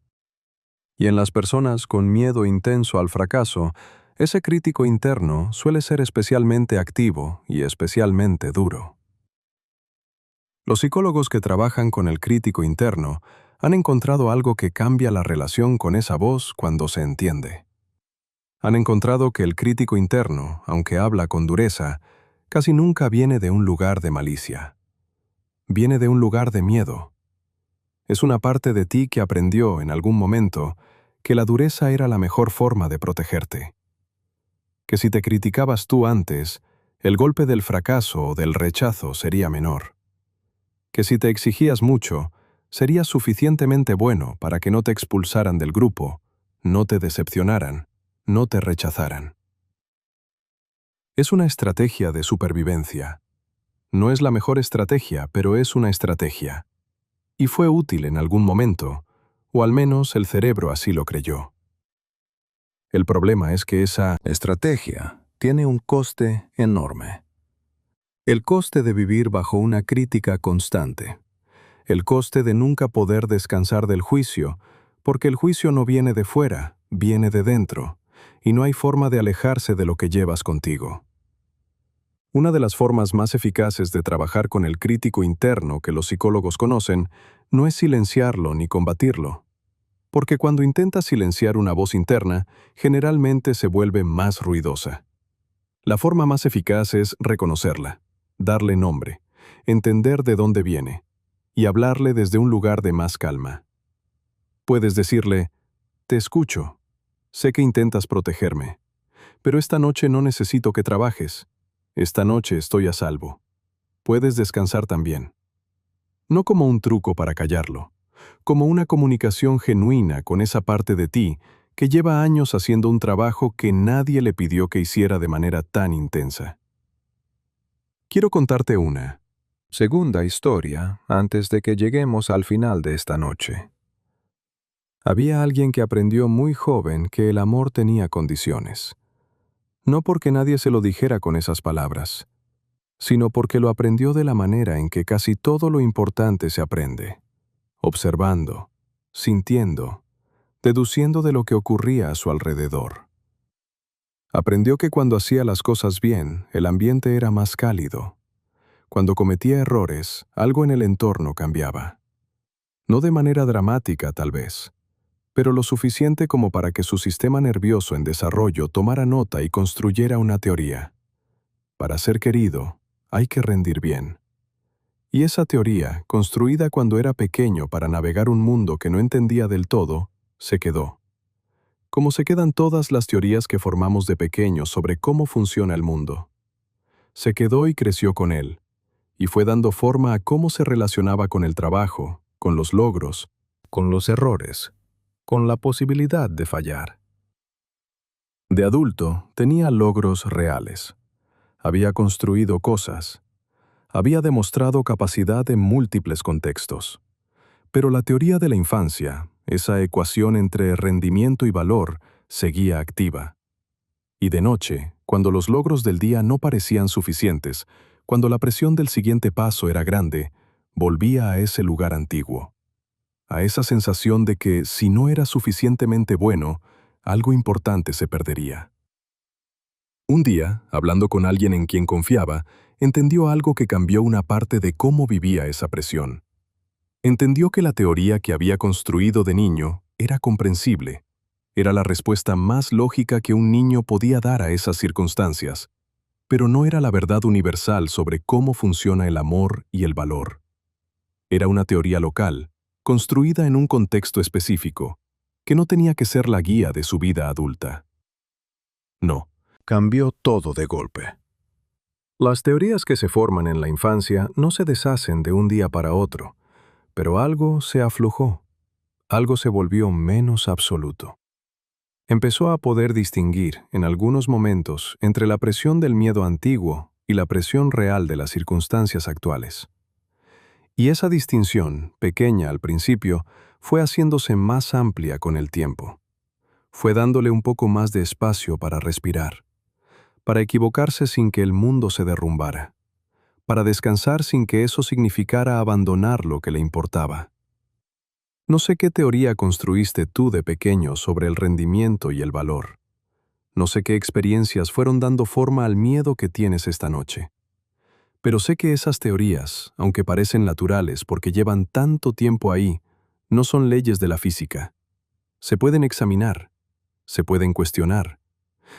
Speaker 2: Y en las personas con miedo intenso al fracaso, ese crítico interno suele ser especialmente activo y especialmente duro. Los psicólogos que trabajan con el crítico interno
Speaker 1: Han encontrado algo que cambia la relación con esa voz cuando se entiende. Han encontrado que el crítico interno, aunque habla con dureza, casi nunca viene de un lugar de malicia. Viene de un lugar de miedo. Es una parte de ti que aprendió en algún momento que la dureza era la mejor forma de protegerte. Que si te criticabas tú antes, el golpe del fracaso o del rechazo sería menor. Que si te exigías mucho, serías suficientemente bueno para que no te expulsaran del grupo, no te decepcionaran, no te rechazaran. Es una estrategia de supervivencia. No es la mejor estrategia, pero es una estrategia. Y fue útil en algún momento, o al menos el cerebro así lo creyó. El problema es que esa
Speaker 2: Estrategia tiene un coste enorme. El coste de vivir bajo una crítica constante. El coste de nunca poder descansar del juicio, porque el juicio no viene de fuera, viene de dentro, y no hay forma de alejarse de lo que llevas contigo. Una de las formas más eficaces de trabajar con el crítico interno que los psicólogos conocen no es silenciarlo ni combatirlo, porque cuando intentas silenciar una voz interna, generalmente se vuelve más ruidosa. La forma más eficaz es reconocerla, darle nombre, entender de dónde viene, y hablarle desde un lugar de más calma. Puedes decirle, te escucho, sé que intentas protegerme, pero esta noche no necesito que trabajes. Esta noche estoy a salvo. Puedes descansar también. No como un truco para callarlo, como una comunicación genuina con esa parte de ti que lleva años haciendo un trabajo que nadie le pidió que hiciera de manera tan intensa. Quiero contarte una segunda historia antes de que lleguemos al final de esta noche. Había alguien que aprendió muy joven que el amor tenía condiciones. No porque nadie se lo dijera con esas palabras, sino porque lo aprendió de la manera en que casi todo lo importante se aprende, observando, sintiendo, deduciendo de lo que ocurría a su alrededor. Aprendió que cuando hacía las cosas bien, el ambiente era más cálido. Cuando cometía errores, algo en el entorno cambiaba. No de manera dramática, tal vez, pero lo suficiente como para que su sistema nervioso en desarrollo tomara nota y construyera una teoría. Para ser querido, hay que rendir bien. Y esa teoría, construida cuando era pequeño para navegar un mundo que no entendía del todo, se quedó. Como se quedan todas las teorías que formamos de pequeños sobre cómo funciona el mundo. Se quedó y creció con él, y fue dando forma a cómo se relacionaba con el trabajo, con los logros, con los errores, con la posibilidad de fallar. De adulto, tenía logros reales. Había construido cosas. Había demostrado capacidad en múltiples contextos. Pero la teoría de la infancia, esa ecuación entre rendimiento y valor, seguía activa. Y de noche, cuando los logros del día no parecían suficientes, cuando la presión del siguiente paso era grande, volvía a ese lugar antiguo. A esa sensación de que, si no era suficientemente bueno, algo importante se perdería. Un día, hablando con alguien en quien confiaba, entendió algo que cambió una parte de cómo vivía esa presión. Entendió que la teoría que había construido de niño era comprensible. Era la respuesta más lógica que un niño podía dar a esas circunstancias, pero no era la verdad universal sobre cómo funciona el amor y el valor. Era una teoría local, construida en un contexto específico, que no tenía que ser la guía de su vida adulta. No, cambió todo de golpe. Las teorías que se forman en la infancia no se deshacen de un día para otro, pero algo se aflojó, algo se volvió menos absoluto. Empezó a poder distinguir, en algunos momentos, entre la presión del miedo antiguo y la presión real de las circunstancias actuales. Y esa distinción, pequeña al principio, fue haciéndose más amplia con el tiempo. Fue dándole un poco más de espacio para respirar, para equivocarse sin que el mundo se derrumbara, para descansar sin que eso significara abandonar lo que le importaba. No sé qué teoría construiste tú de pequeño sobre el rendimiento y el valor. No sé qué experiencias fueron dando forma al miedo que tienes esta noche. Pero sé que esas teorías, aunque parecen naturales porque llevan tanto tiempo ahí,
Speaker 1: No son leyes de la física. Se pueden examinar, se pueden cuestionar,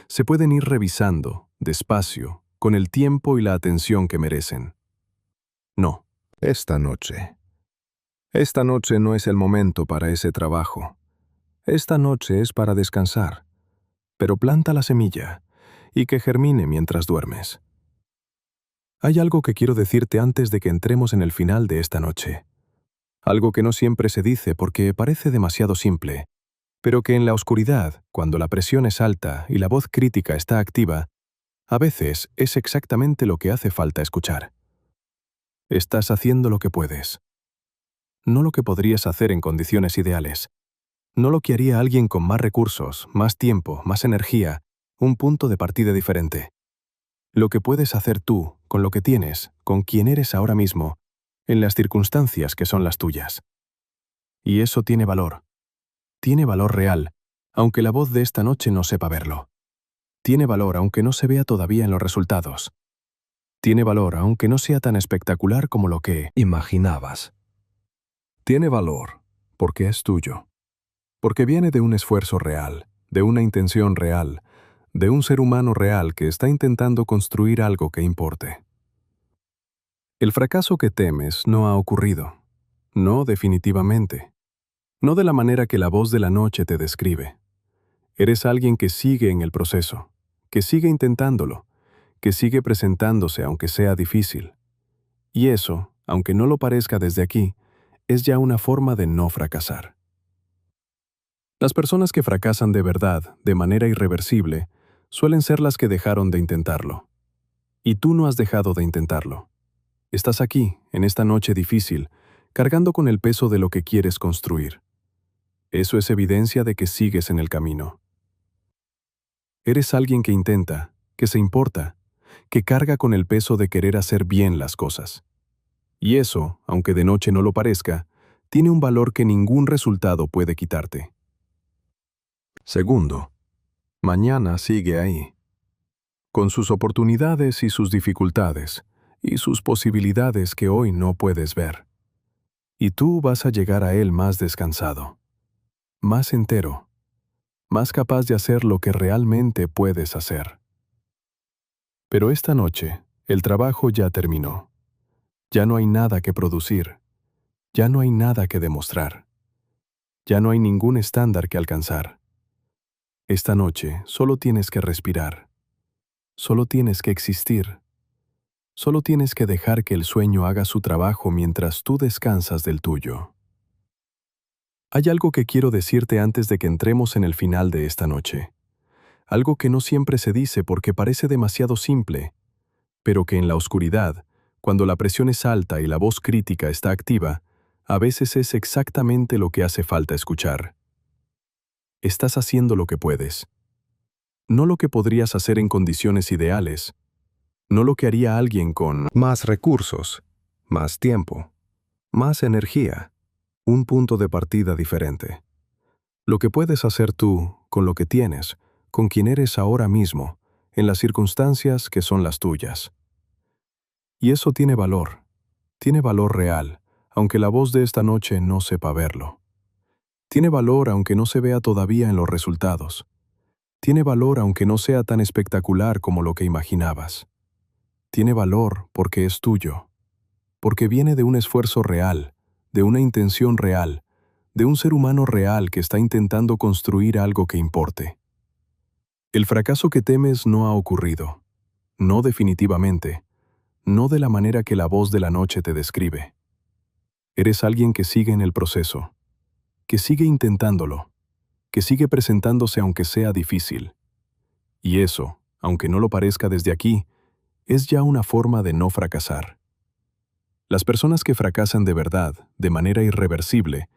Speaker 1: se pueden ir revisando, despacio, con el tiempo y la atención que merecen. No.
Speaker 2: Esta noche no es el momento para ese trabajo. Esta noche es para descansar. Pero planta la semilla y que germine mientras duermes. Hay algo que quiero decirte antes de que entremos en el final de esta noche. Algo que no siempre se dice porque parece demasiado simple, pero que en la oscuridad, cuando la presión es alta y la voz crítica está activa, a veces es exactamente lo que hace falta escuchar. Estás haciendo lo que puedes. No lo que podrías hacer en condiciones ideales. No lo que haría alguien con más recursos, más tiempo, más energía, un punto de partida diferente. Lo que puedes hacer tú, con lo que tienes, con quien eres ahora mismo, en las circunstancias que son las tuyas. Y eso tiene valor. Tiene valor real, aunque la voz de esta noche no sepa verlo. Tiene valor aunque no se vea todavía en los resultados. Tiene valor aunque no sea tan espectacular como lo que imaginabas. Tiene valor porque es tuyo. Porque viene de un esfuerzo real, de una intención real, de un ser humano real que está intentando construir algo que importe. El fracaso que temes no ha ocurrido. No definitivamente. No de la manera que la voz de la noche te describe. Eres alguien que sigue en el proceso, que sigue intentándolo, que sigue presentándose aunque sea difícil. Y eso, aunque no lo parezca desde aquí, es ya una forma de no fracasar. Las personas que fracasan de verdad, de manera irreversible, suelen ser las que dejaron de intentarlo. Y tú no has dejado de intentarlo. Estás aquí, en esta noche difícil, cargando con el peso de lo que quieres construir. Eso es evidencia de que sigues en el camino. Eres alguien que intenta, que se importa, que carga con el peso de querer hacer bien las cosas. Y eso, aunque de noche no lo parezca, tiene un valor que ningún resultado puede quitarte. Segundo, mañana sigue ahí, con sus oportunidades y sus dificultades, y sus posibilidades que hoy no puedes ver. Y tú vas a llegar a él más descansado, más entero, más capaz de hacer lo que realmente puedes hacer. Pero esta noche, el trabajo ya terminó. Ya no hay nada que producir. Ya no hay nada que demostrar. Ya no hay ningún estándar que alcanzar. Esta noche solo tienes que respirar. Solo tienes que existir. Solo tienes que dejar que el sueño haga su trabajo mientras tú descansas del tuyo. Hay algo que quiero decirte antes de que entremos en el final de esta noche. Algo que no siempre se dice porque parece demasiado simple, pero que en la oscuridad, cuando la presión es alta y la voz crítica está activa, a veces es exactamente lo que hace falta escuchar. Estás haciendo lo que puedes. No lo que podrías hacer en condiciones ideales, no lo que haría alguien con más recursos, más tiempo, más energía, un punto de partida diferente. Lo que puedes hacer tú, con lo que tienes, con quien eres ahora mismo, en las circunstancias que son las tuyas. Y eso tiene valor real, aunque la voz de esta noche no sepa verlo. Tiene valor aunque no se vea todavía en los resultados. Tiene valor aunque no sea tan espectacular como lo que imaginabas. Tiene valor porque es tuyo, porque viene de un esfuerzo real, de una intención real, de un ser humano real que está intentando construir algo que importe. El fracaso que temes no ha ocurrido, no definitivamente, no de la manera que la voz de la noche te describe. Eres alguien que sigue en el proceso, que sigue intentándolo, que sigue presentándose aunque sea difícil. Y eso, aunque no lo parezca desde aquí, es ya una forma de no fracasar. Las personas que fracasan de verdad, de manera irreversible,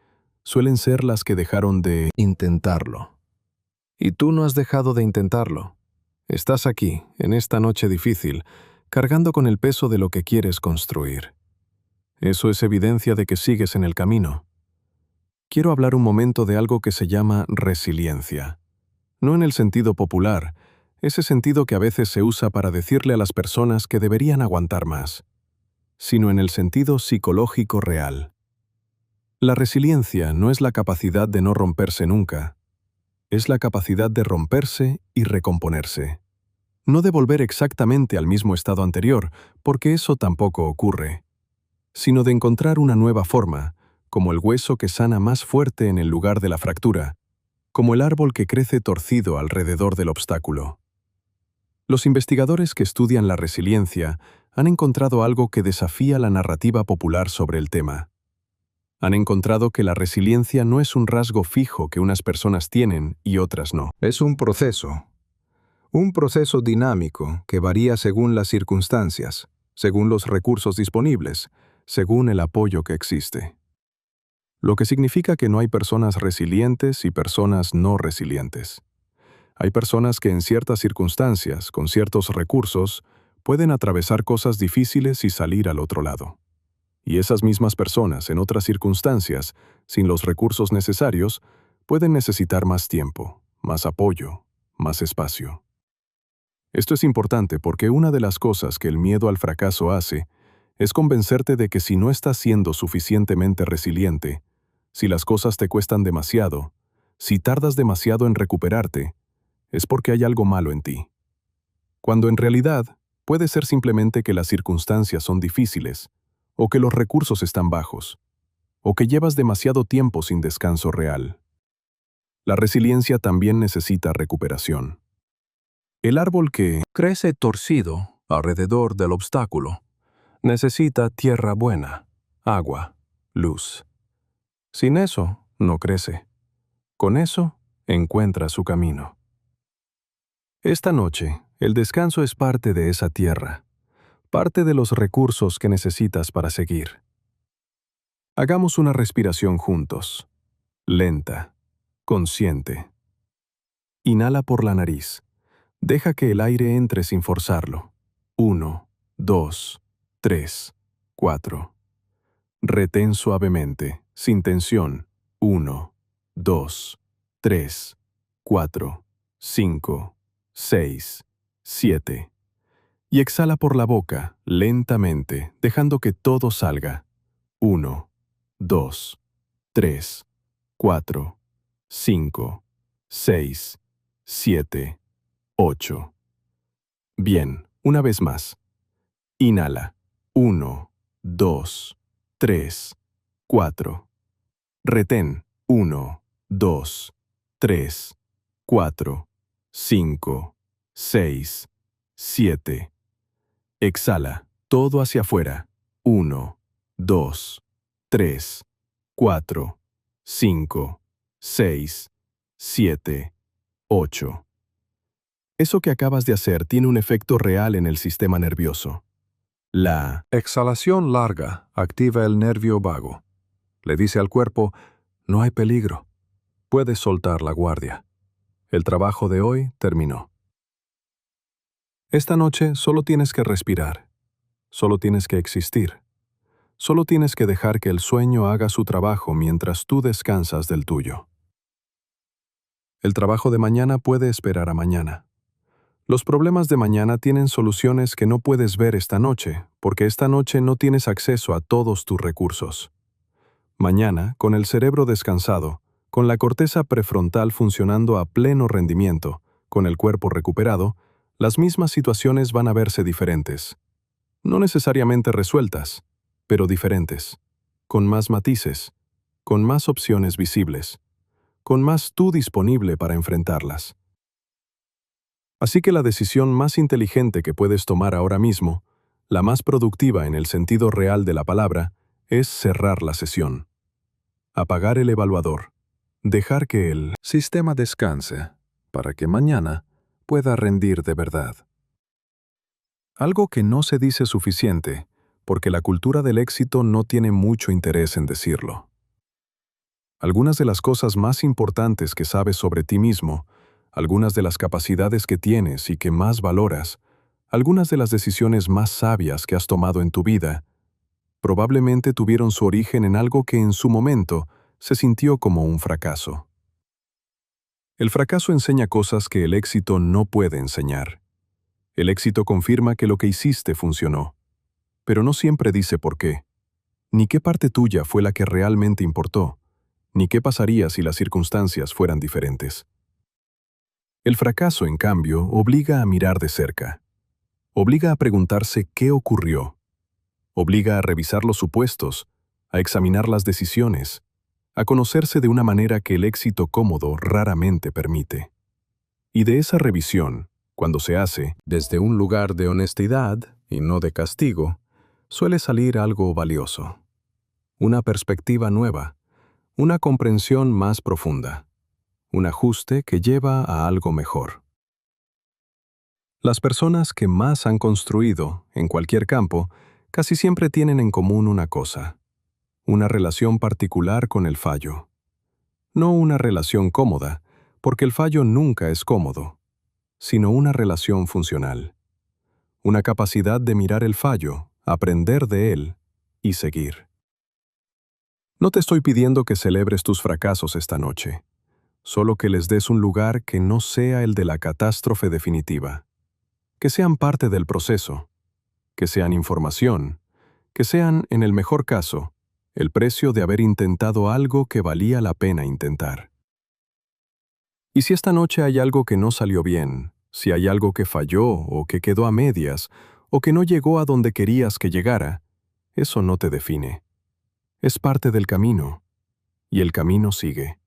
Speaker 2: suelen ser las que dejaron de intentarlo. Y tú no has dejado de intentarlo. Estás aquí, en esta noche difícil, cargando con el peso de lo que quieres construir. Eso es evidencia de que sigues en el camino. Quiero hablar un momento de algo que se llama resiliencia. No en el sentido popular, ese sentido que a veces se usa para decirle a las personas que deberían aguantar más, sino en el sentido psicológico real.
Speaker 1: La resiliencia no es la capacidad de no romperse nunca, es la capacidad de romperse y recomponerse. No de volver exactamente al mismo estado anterior, porque eso tampoco ocurre, sino de encontrar una nueva forma, como el hueso que sana más fuerte en el lugar de la fractura, como el árbol que crece torcido alrededor del obstáculo. Los investigadores que estudian la resiliencia han encontrado algo que desafía la narrativa popular sobre el tema. Han encontrado que la resiliencia no es un rasgo fijo que unas personas tienen y otras no.
Speaker 2: Es un proceso dinámico que varía según las circunstancias, según los recursos disponibles, según el apoyo que existe. Lo que significa que no hay personas resilientes y personas no resilientes. Hay personas que en ciertas circunstancias, con ciertos recursos, pueden atravesar cosas difíciles y salir al otro lado. Y esas mismas personas, en otras circunstancias, sin los recursos necesarios, pueden necesitar más tiempo, más apoyo, más espacio. Esto es importante porque una de las cosas que el miedo al fracaso hace es convencerte de que si no estás siendo suficientemente resiliente, si las cosas te cuestan demasiado, si tardas demasiado en recuperarte, es porque hay algo malo en ti. Cuando en realidad puede ser simplemente que las circunstancias son difíciles, o que los recursos están bajos, o que llevas demasiado tiempo sin descanso real. La resiliencia también necesita recuperación. El árbol que
Speaker 3: Crece torcido alrededor del obstáculo. Necesita tierra buena, agua, luz. Sin eso, no crece. Con eso, encuentra su camino. Esta noche, el descanso es parte de esa tierra, parte de los recursos que necesitas para seguir. Hagamos una respiración juntos, lenta, consciente. Inhala por la nariz. Deja que el aire entre sin forzarlo. 1, 2, 3, 4. Retén suavemente, sin tensión. 1, 2, 3, 4, 5, 6, 7. Y exhala por la boca, lentamente, dejando que todo salga. 1, 2, 3, 4, 5, 6, 7, 8. Bien, una vez más. Inhala. 1, 2, 3, 4. Retén. 1, 2, 3, 4, 5, 6, 7. Exhala, todo hacia afuera. 1, 2, 3, 4, 5, 6, 7, 8. Eso que acabas de hacer tiene un efecto real en el sistema nervioso. La
Speaker 2: exhalación larga activa el nervio vago. Le dice al cuerpo, no hay peligro. Puedes soltar la guardia. El trabajo de hoy terminó.
Speaker 1: Esta noche solo tienes que respirar. Solo tienes que existir. Solo tienes que dejar que el sueño haga su trabajo mientras tú descansas del tuyo. El trabajo de mañana puede esperar a mañana. Los problemas de mañana tienen soluciones que no puedes ver esta noche, porque esta noche no tienes acceso a todos tus recursos. Mañana, con el cerebro descansado, con la corteza prefrontal funcionando a pleno rendimiento, con el cuerpo recuperado, las mismas situaciones van a verse diferentes. No necesariamente resueltas, pero diferentes, con más matices, con más opciones visibles, con más tú disponible para enfrentarlas. Así que la decisión más inteligente que puedes tomar ahora mismo, la más productiva en el sentido real de la palabra, es cerrar la sesión. Apagar el evaluador. Dejar que el
Speaker 2: sistema descanse, para que mañana pueda rendir de verdad.
Speaker 1: Algo que no se dice suficiente, porque la cultura del éxito no tiene mucho interés en decirlo. Algunas de las cosas más importantes que sabes sobre ti mismo, algunas de las capacidades que tienes y que más valoras, algunas de las decisiones más sabias que has tomado en tu vida, probablemente tuvieron su origen en algo que en su momento se sintió como un fracaso. El fracaso enseña cosas que el éxito no puede enseñar. El éxito confirma que lo que hiciste funcionó, pero no siempre dice por qué. ni qué parte tuya fue la que realmente importó, ni qué pasaría si las circunstancias fueran diferentes. El fracaso, en cambio, obliga a mirar de cerca. Obliga a preguntarse qué ocurrió. Obliga a revisar los supuestos, a examinar las decisiones, a conocerse de una manera que el éxito cómodo raramente permite. Y de esa revisión, cuando se hace desde un lugar de honestidad y no de castigo, suele salir algo valioso. Una perspectiva nueva, una comprensión más profunda, un ajuste que lleva a algo mejor. Las personas que más han construido, en cualquier campo, casi siempre tienen en común una cosa: una relación particular con el fallo. No una relación cómoda, porque el fallo nunca es cómodo, sino una relación funcional. Una capacidad de mirar el fallo, aprender de él y seguir. No te estoy pidiendo que celebres tus fracasos esta noche, solo que les des un lugar que no sea el de la catástrofe definitiva. Que sean parte del proceso, que sean información, que sean, en el mejor caso, el precio de haber intentado algo que valía la pena intentar. Y si esta noche hay algo que no salió bien, si hay algo que falló o que quedó a medias, o que no llegó a donde querías que llegara, eso no te define. Es parte del camino, y el camino sigue.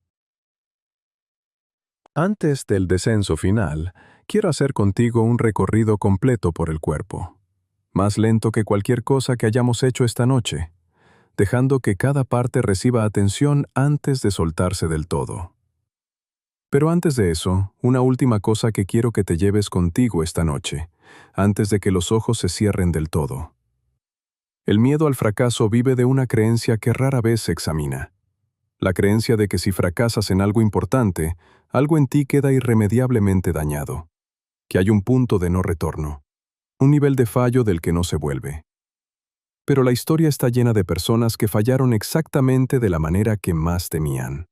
Speaker 1: Antes del descenso final, quiero hacer contigo un recorrido completo por el cuerpo, más lento que cualquier cosa que hayamos hecho esta noche, dejando que cada parte reciba atención antes de soltarse del todo. Pero antes de eso, una última cosa que quiero que te lleves contigo esta noche, antes de que los ojos se cierren del todo. El miedo al fracaso vive de una creencia que rara vez se examina. La creencia de que si fracasas en algo importante, algo en ti queda irremediablemente dañado, que hay un punto de no retorno, un nivel de fallo del que no se vuelve. Pero la historia está llena de personas que fallaron exactamente de la manera que más temían,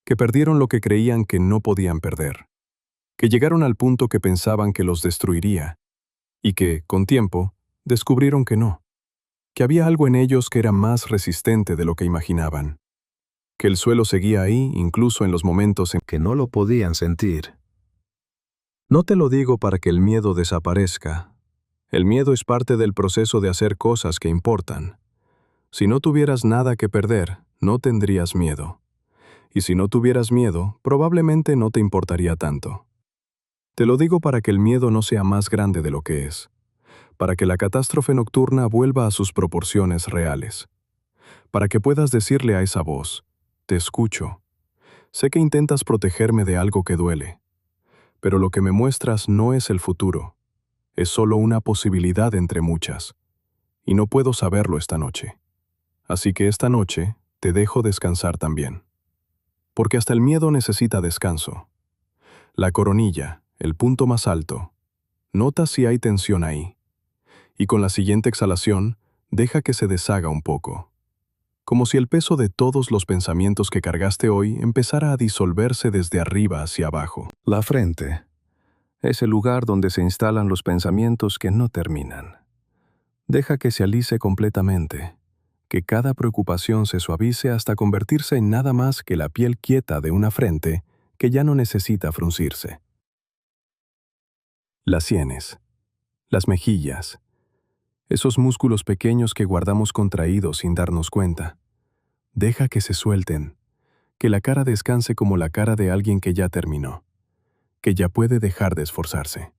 Speaker 1: que perdieron lo que creían que no podían perder, que llegaron al punto que pensaban que los destruiría, y que, con tiempo, descubrieron que no, que había algo en ellos que era más resistente de lo que imaginaban, que el suelo seguía ahí incluso en los momentos en que no lo podían sentir. No te lo digo para que el miedo desaparezca. El miedo es parte del proceso de hacer cosas que importan. Si no tuvieras nada que perder, no tendrías miedo. Y si no tuvieras miedo, probablemente no te importaría tanto. Te lo digo para que el miedo no sea más grande de lo que es, para que la catástrofe nocturna vuelva a sus proporciones reales, para que puedas decirle a esa voz: te escucho. Sé que intentas protegerme de algo que duele, pero lo que me muestras no es el futuro, es solo una posibilidad entre muchas, y no puedo saberlo esta noche. Así que esta noche te dejo descansar también. Porque hasta el miedo necesita descanso. La coronilla, el punto más alto. Nota si hay tensión ahí. Y con la siguiente exhalación, deja que se deshaga un poco. Como si el peso de todos los pensamientos que cargaste hoy empezara a disolverse desde arriba hacia abajo. La frente es el lugar donde se instalan los pensamientos que no terminan. Deja que se alise completamente, que cada preocupación se suavice hasta convertirse en nada más que la piel quieta de una frente que ya no necesita fruncirse. Las sienes, las mejillas, esos músculos pequeños que guardamos contraídos sin darnos cuenta. Deja que se suelten, que la cara descanse como la cara de alguien que ya terminó, que ya puede dejar de esforzarse.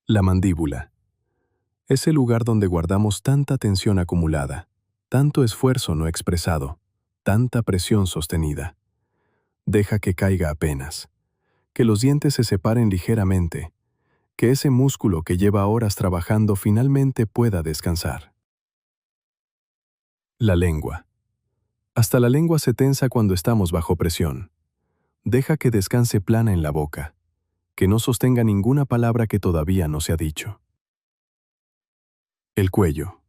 Speaker 1: La mandíbula. Es el lugar donde guardamos tanta tensión acumulada, tanto esfuerzo no expresado, tanta presión sostenida. Deja que caiga apenas, que los dientes se separen ligeramente, que ese músculo que lleva horas trabajando finalmente pueda descansar. La lengua. Hasta la lengua se tensa cuando estamos bajo presión. Deja que descanse plana en la boca, que no sostenga ninguna palabra que todavía no se ha dicho. El cuello.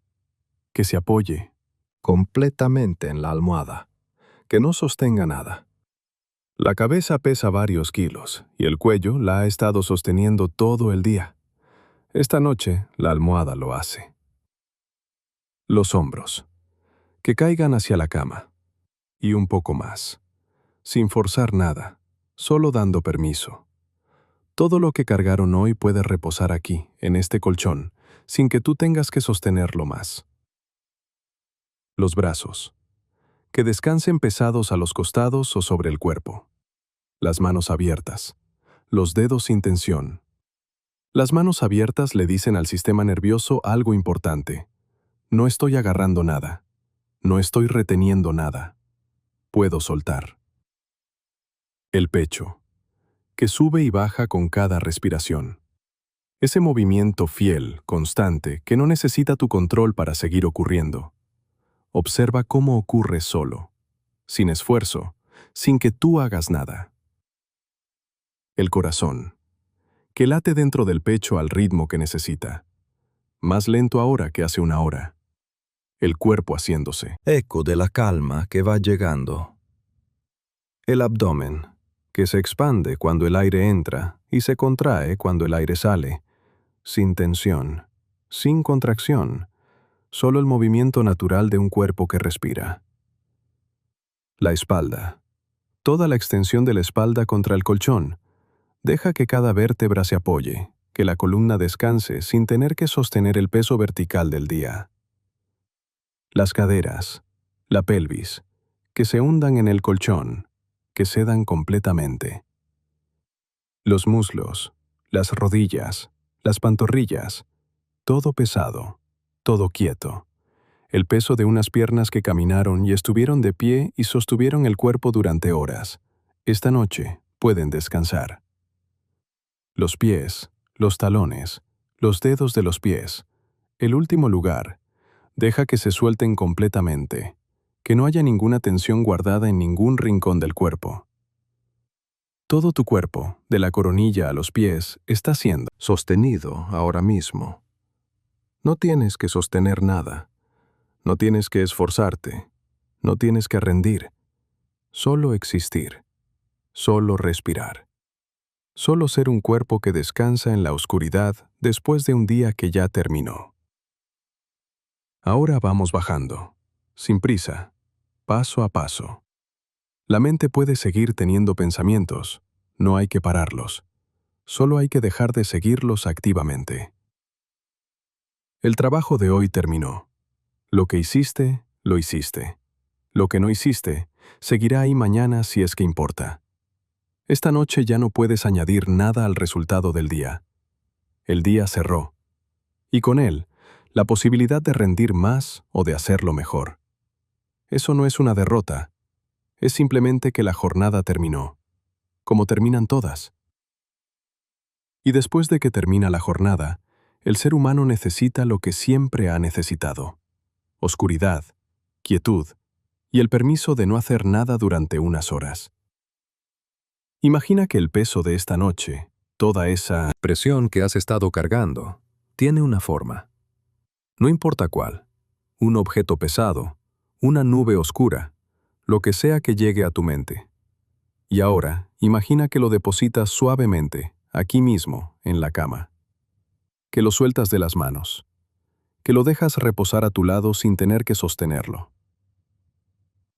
Speaker 1: Que se apoye completamente en la almohada, que no sostenga nada. La cabeza pesa varios kilos y el cuello la ha estado sosteniendo todo el día. Esta noche, la almohada lo hace. Los hombros. Que caigan hacia la cama. Y un poco más. Sin forzar nada, solo dando permiso. Todo lo que cargaron hoy puede reposar aquí, en este colchón, sin que tú tengas que sostenerlo más. Los brazos. Que descansen pesados a los costados o sobre el cuerpo. Las manos abiertas. Los dedos sin tensión. Las manos abiertas le dicen al sistema nervioso algo importante. No estoy agarrando nada. No estoy reteniendo nada. Puedo soltar. El pecho, que sube y baja con cada respiración. Ese movimiento fiel, constante, que no necesita tu control para seguir ocurriendo. Observa cómo ocurre solo, sin esfuerzo, sin que tú hagas nada. El corazón, que late dentro del pecho al ritmo que necesita. Más lento ahora que hace una hora. El cuerpo haciéndose.
Speaker 2: Eco de la calma que va llegando. El abdomen, que se expande cuando el aire entra y se contrae cuando el aire sale, sin tensión, sin contracción, solo el movimiento natural de un cuerpo que respira. La espalda, toda la extensión de la espalda contra el colchón. Deja que cada vértebra se apoye, que la columna descanse sin tener que sostener el peso vertical del día. Las caderas, la pelvis, que se hundan en el colchón, que cedan completamente. Los muslos, las rodillas, las pantorrillas, todo pesado, todo quieto. El peso de unas piernas que caminaron y estuvieron de pie y sostuvieron el cuerpo durante horas. Esta noche pueden descansar. Los pies, los talones, los dedos de los pies. El último lugar. Deja que se suelten completamente, que no haya ninguna tensión guardada en ningún rincón del cuerpo. Todo tu cuerpo, de la coronilla a los pies, está siendo sostenido ahora mismo. No tienes que sostener nada. No tienes que esforzarte. No tienes que rendir. Solo existir. Solo respirar. Solo ser un cuerpo que descansa en la oscuridad después de un día que ya terminó. Ahora vamos bajando, sin prisa, paso a paso. La mente puede seguir teniendo pensamientos, no hay que pararlos. Solo hay que dejar de seguirlos activamente. El trabajo de hoy terminó. Lo que hiciste, lo hiciste. Lo que no hiciste, seguirá ahí mañana si es que importa. Esta noche ya no puedes añadir nada al resultado del día. El día cerró. Y con él, la posibilidad de rendir más o de hacerlo mejor. Eso no es una derrota. Es simplemente que la jornada terminó, como terminan todas. Y después de que termina la jornada, el ser humano necesita lo que siempre ha necesitado: oscuridad, quietud y el permiso de no hacer nada durante unas horas. Imagina que el peso de esta noche, toda esa presión que has estado cargando, tiene una forma. No importa cuál, un objeto pesado, una nube oscura, lo que sea que llegue a tu mente. Y ahora, imagina que lo depositas suavemente, aquí mismo, en la cama. Que lo sueltas de las manos. Que lo dejas reposar a tu lado sin tener que sostenerlo.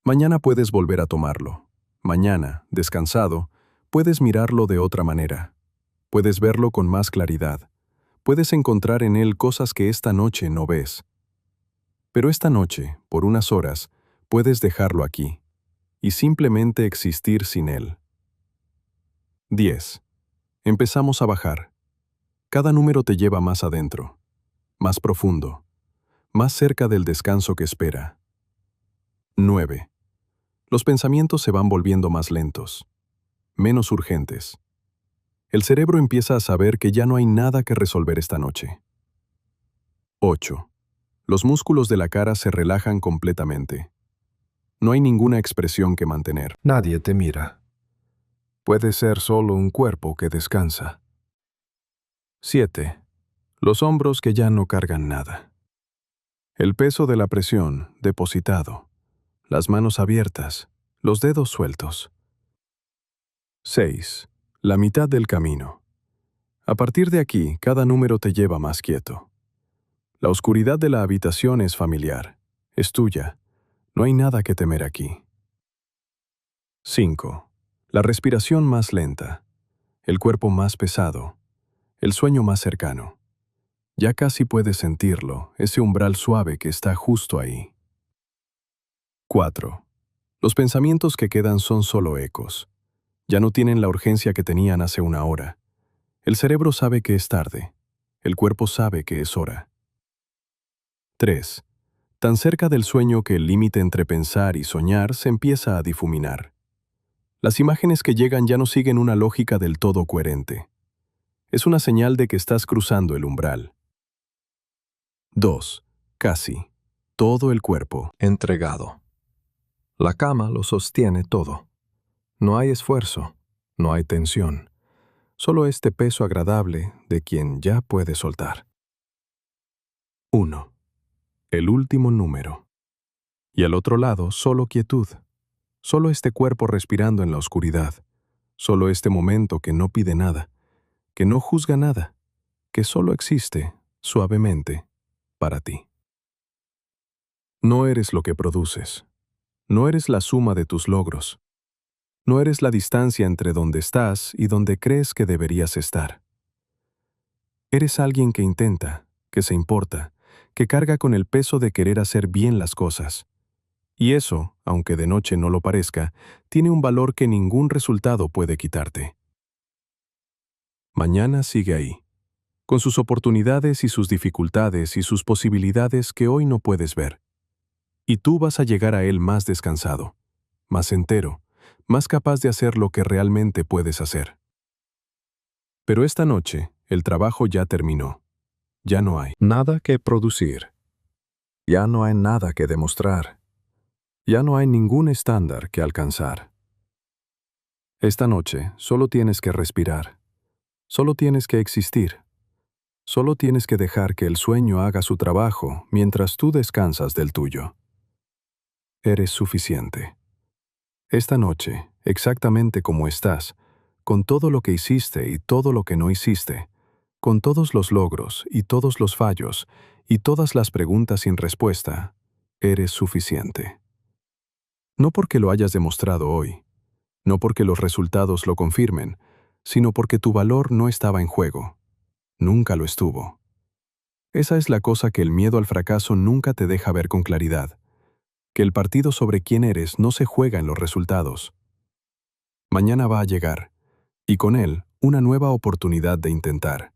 Speaker 2: Mañana puedes volver a tomarlo. Mañana, descansado, puedes mirarlo de otra manera. Puedes verlo con más claridad. Puedes encontrar en él cosas que esta noche no ves. Pero esta noche, por unas horas, puedes dejarlo aquí y simplemente existir sin él. 10. Empezamos a bajar. Cada número te lleva más adentro, más profundo, más cerca del descanso que espera. 9. Los pensamientos se van volviendo más lentos, menos urgentes. El cerebro empieza a saber que ya no hay nada que resolver esta noche. 8. Los músculos de la cara se relajan completamente. No hay ninguna expresión que mantener. Nadie te mira. Puede ser solo un cuerpo que descansa.
Speaker 1: 7. Los hombros que ya no cargan nada. El peso de la presión depositado. Las manos abiertas, los dedos sueltos. 6. La mitad del camino. A partir de aquí, cada número te lleva más quieto. La oscuridad de la habitación es familiar, es tuya. No hay nada que temer aquí. 5. La respiración más lenta, el cuerpo más pesado, el sueño más cercano. Ya casi puedes sentirlo, ese umbral suave que está justo ahí. 4. Los pensamientos que quedan son solo ecos. Ya no tienen la urgencia que tenían hace una hora. El cerebro sabe que es tarde. El cuerpo sabe que es hora. 3. Tan cerca del sueño que el límite entre pensar y soñar se empieza a difuminar. Las imágenes que llegan ya no siguen una lógica del todo coherente. Es una señal de que estás cruzando el umbral. 2. Casi. Todo el cuerpo.
Speaker 3: Entregado. La cama lo sostiene todo. No hay esfuerzo, no hay tensión. Solo este peso agradable de quien ya puede soltar.
Speaker 1: 1. El último número. Y al otro lado, solo quietud. Solo este cuerpo respirando en la oscuridad. Solo este momento que no pide nada, que no juzga nada, que solo existe, suavemente, para ti. No eres lo que produces. No eres la suma de tus logros. No eres la distancia entre donde estás y donde crees que deberías estar. Eres alguien que intenta, que se importa, que carga con el peso de querer hacer bien las cosas. Y eso, aunque de noche no lo parezca, tiene un valor que ningún resultado puede quitarte. Mañana sigue ahí, con sus oportunidades y sus dificultades y sus posibilidades que hoy no puedes ver. Y tú vas a llegar a él más descansado, más entero, más capaz de hacer lo que realmente puedes hacer. Pero esta noche, el trabajo ya terminó. Ya no hay
Speaker 3: Nada que producir. Ya no hay nada que demostrar. Ya no hay ningún estándar que alcanzar.
Speaker 1: Esta noche solo tienes que respirar. Solo tienes que existir. Solo tienes que dejar que el sueño haga su trabajo mientras tú descansas del tuyo. Eres suficiente. Esta noche, exactamente como estás, con todo lo que hiciste y todo lo que no hiciste, con todos los logros y todos los fallos y todas las preguntas sin respuesta, eres suficiente. No porque lo hayas demostrado hoy, no porque los resultados lo confirmen, sino porque tu valor no estaba en juego. Nunca lo estuvo. Esa es la cosa que el miedo al fracaso nunca te deja ver con claridad, que el partido sobre quién eres no se juega en los resultados. Mañana va a llegar, y con él una nueva oportunidad de intentar,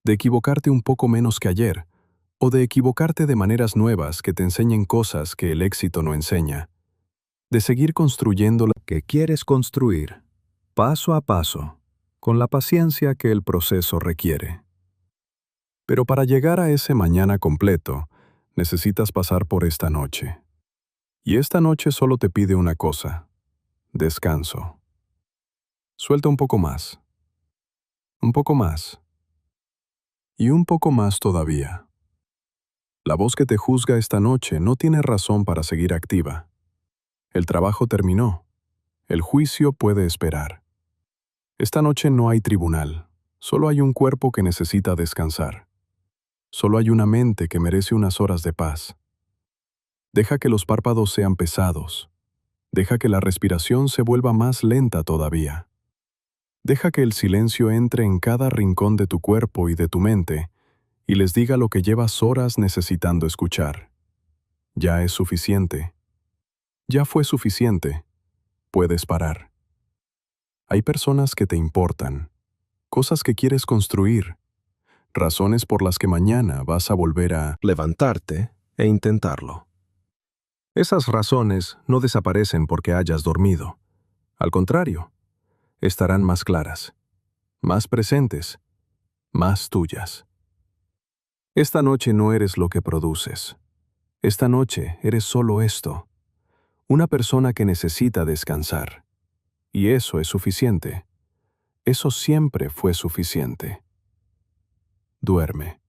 Speaker 1: de equivocarte un poco menos que ayer, o de equivocarte de maneras nuevas que te enseñen cosas que el éxito no enseña, de seguir construyendo lo
Speaker 2: Que quieres construir, paso a paso, con la paciencia que el proceso requiere.
Speaker 1: Pero para llegar a ese mañana completo, necesitas pasar por esta noche. Y esta noche solo te pide una cosa: descanso. Suelta un poco más. Un poco más. Y un poco más todavía. La voz que te juzga esta noche no tiene razón para seguir activa. El trabajo terminó. El juicio puede esperar. Esta noche no hay tribunal. Solo hay un cuerpo que necesita descansar. Solo hay una mente que merece unas horas de paz. Deja que los párpados sean pesados. Deja que la respiración se vuelva más lenta todavía. Deja que el silencio entre en cada rincón de tu cuerpo y de tu mente y les diga lo que llevas horas necesitando escuchar. Ya es suficiente. Ya fue suficiente. Puedes parar. Hay personas que te importan, cosas que quieres construir, razones por las que mañana vas a volver a
Speaker 3: Levantarte e intentarlo.
Speaker 1: Esas razones no desaparecen porque hayas dormido. Al contrario, estarán más claras, más presentes, más tuyas. Esta noche no eres lo que produces. Esta noche eres solo esto, una persona que necesita descansar. Y eso es suficiente. Eso siempre fue suficiente. Duerme.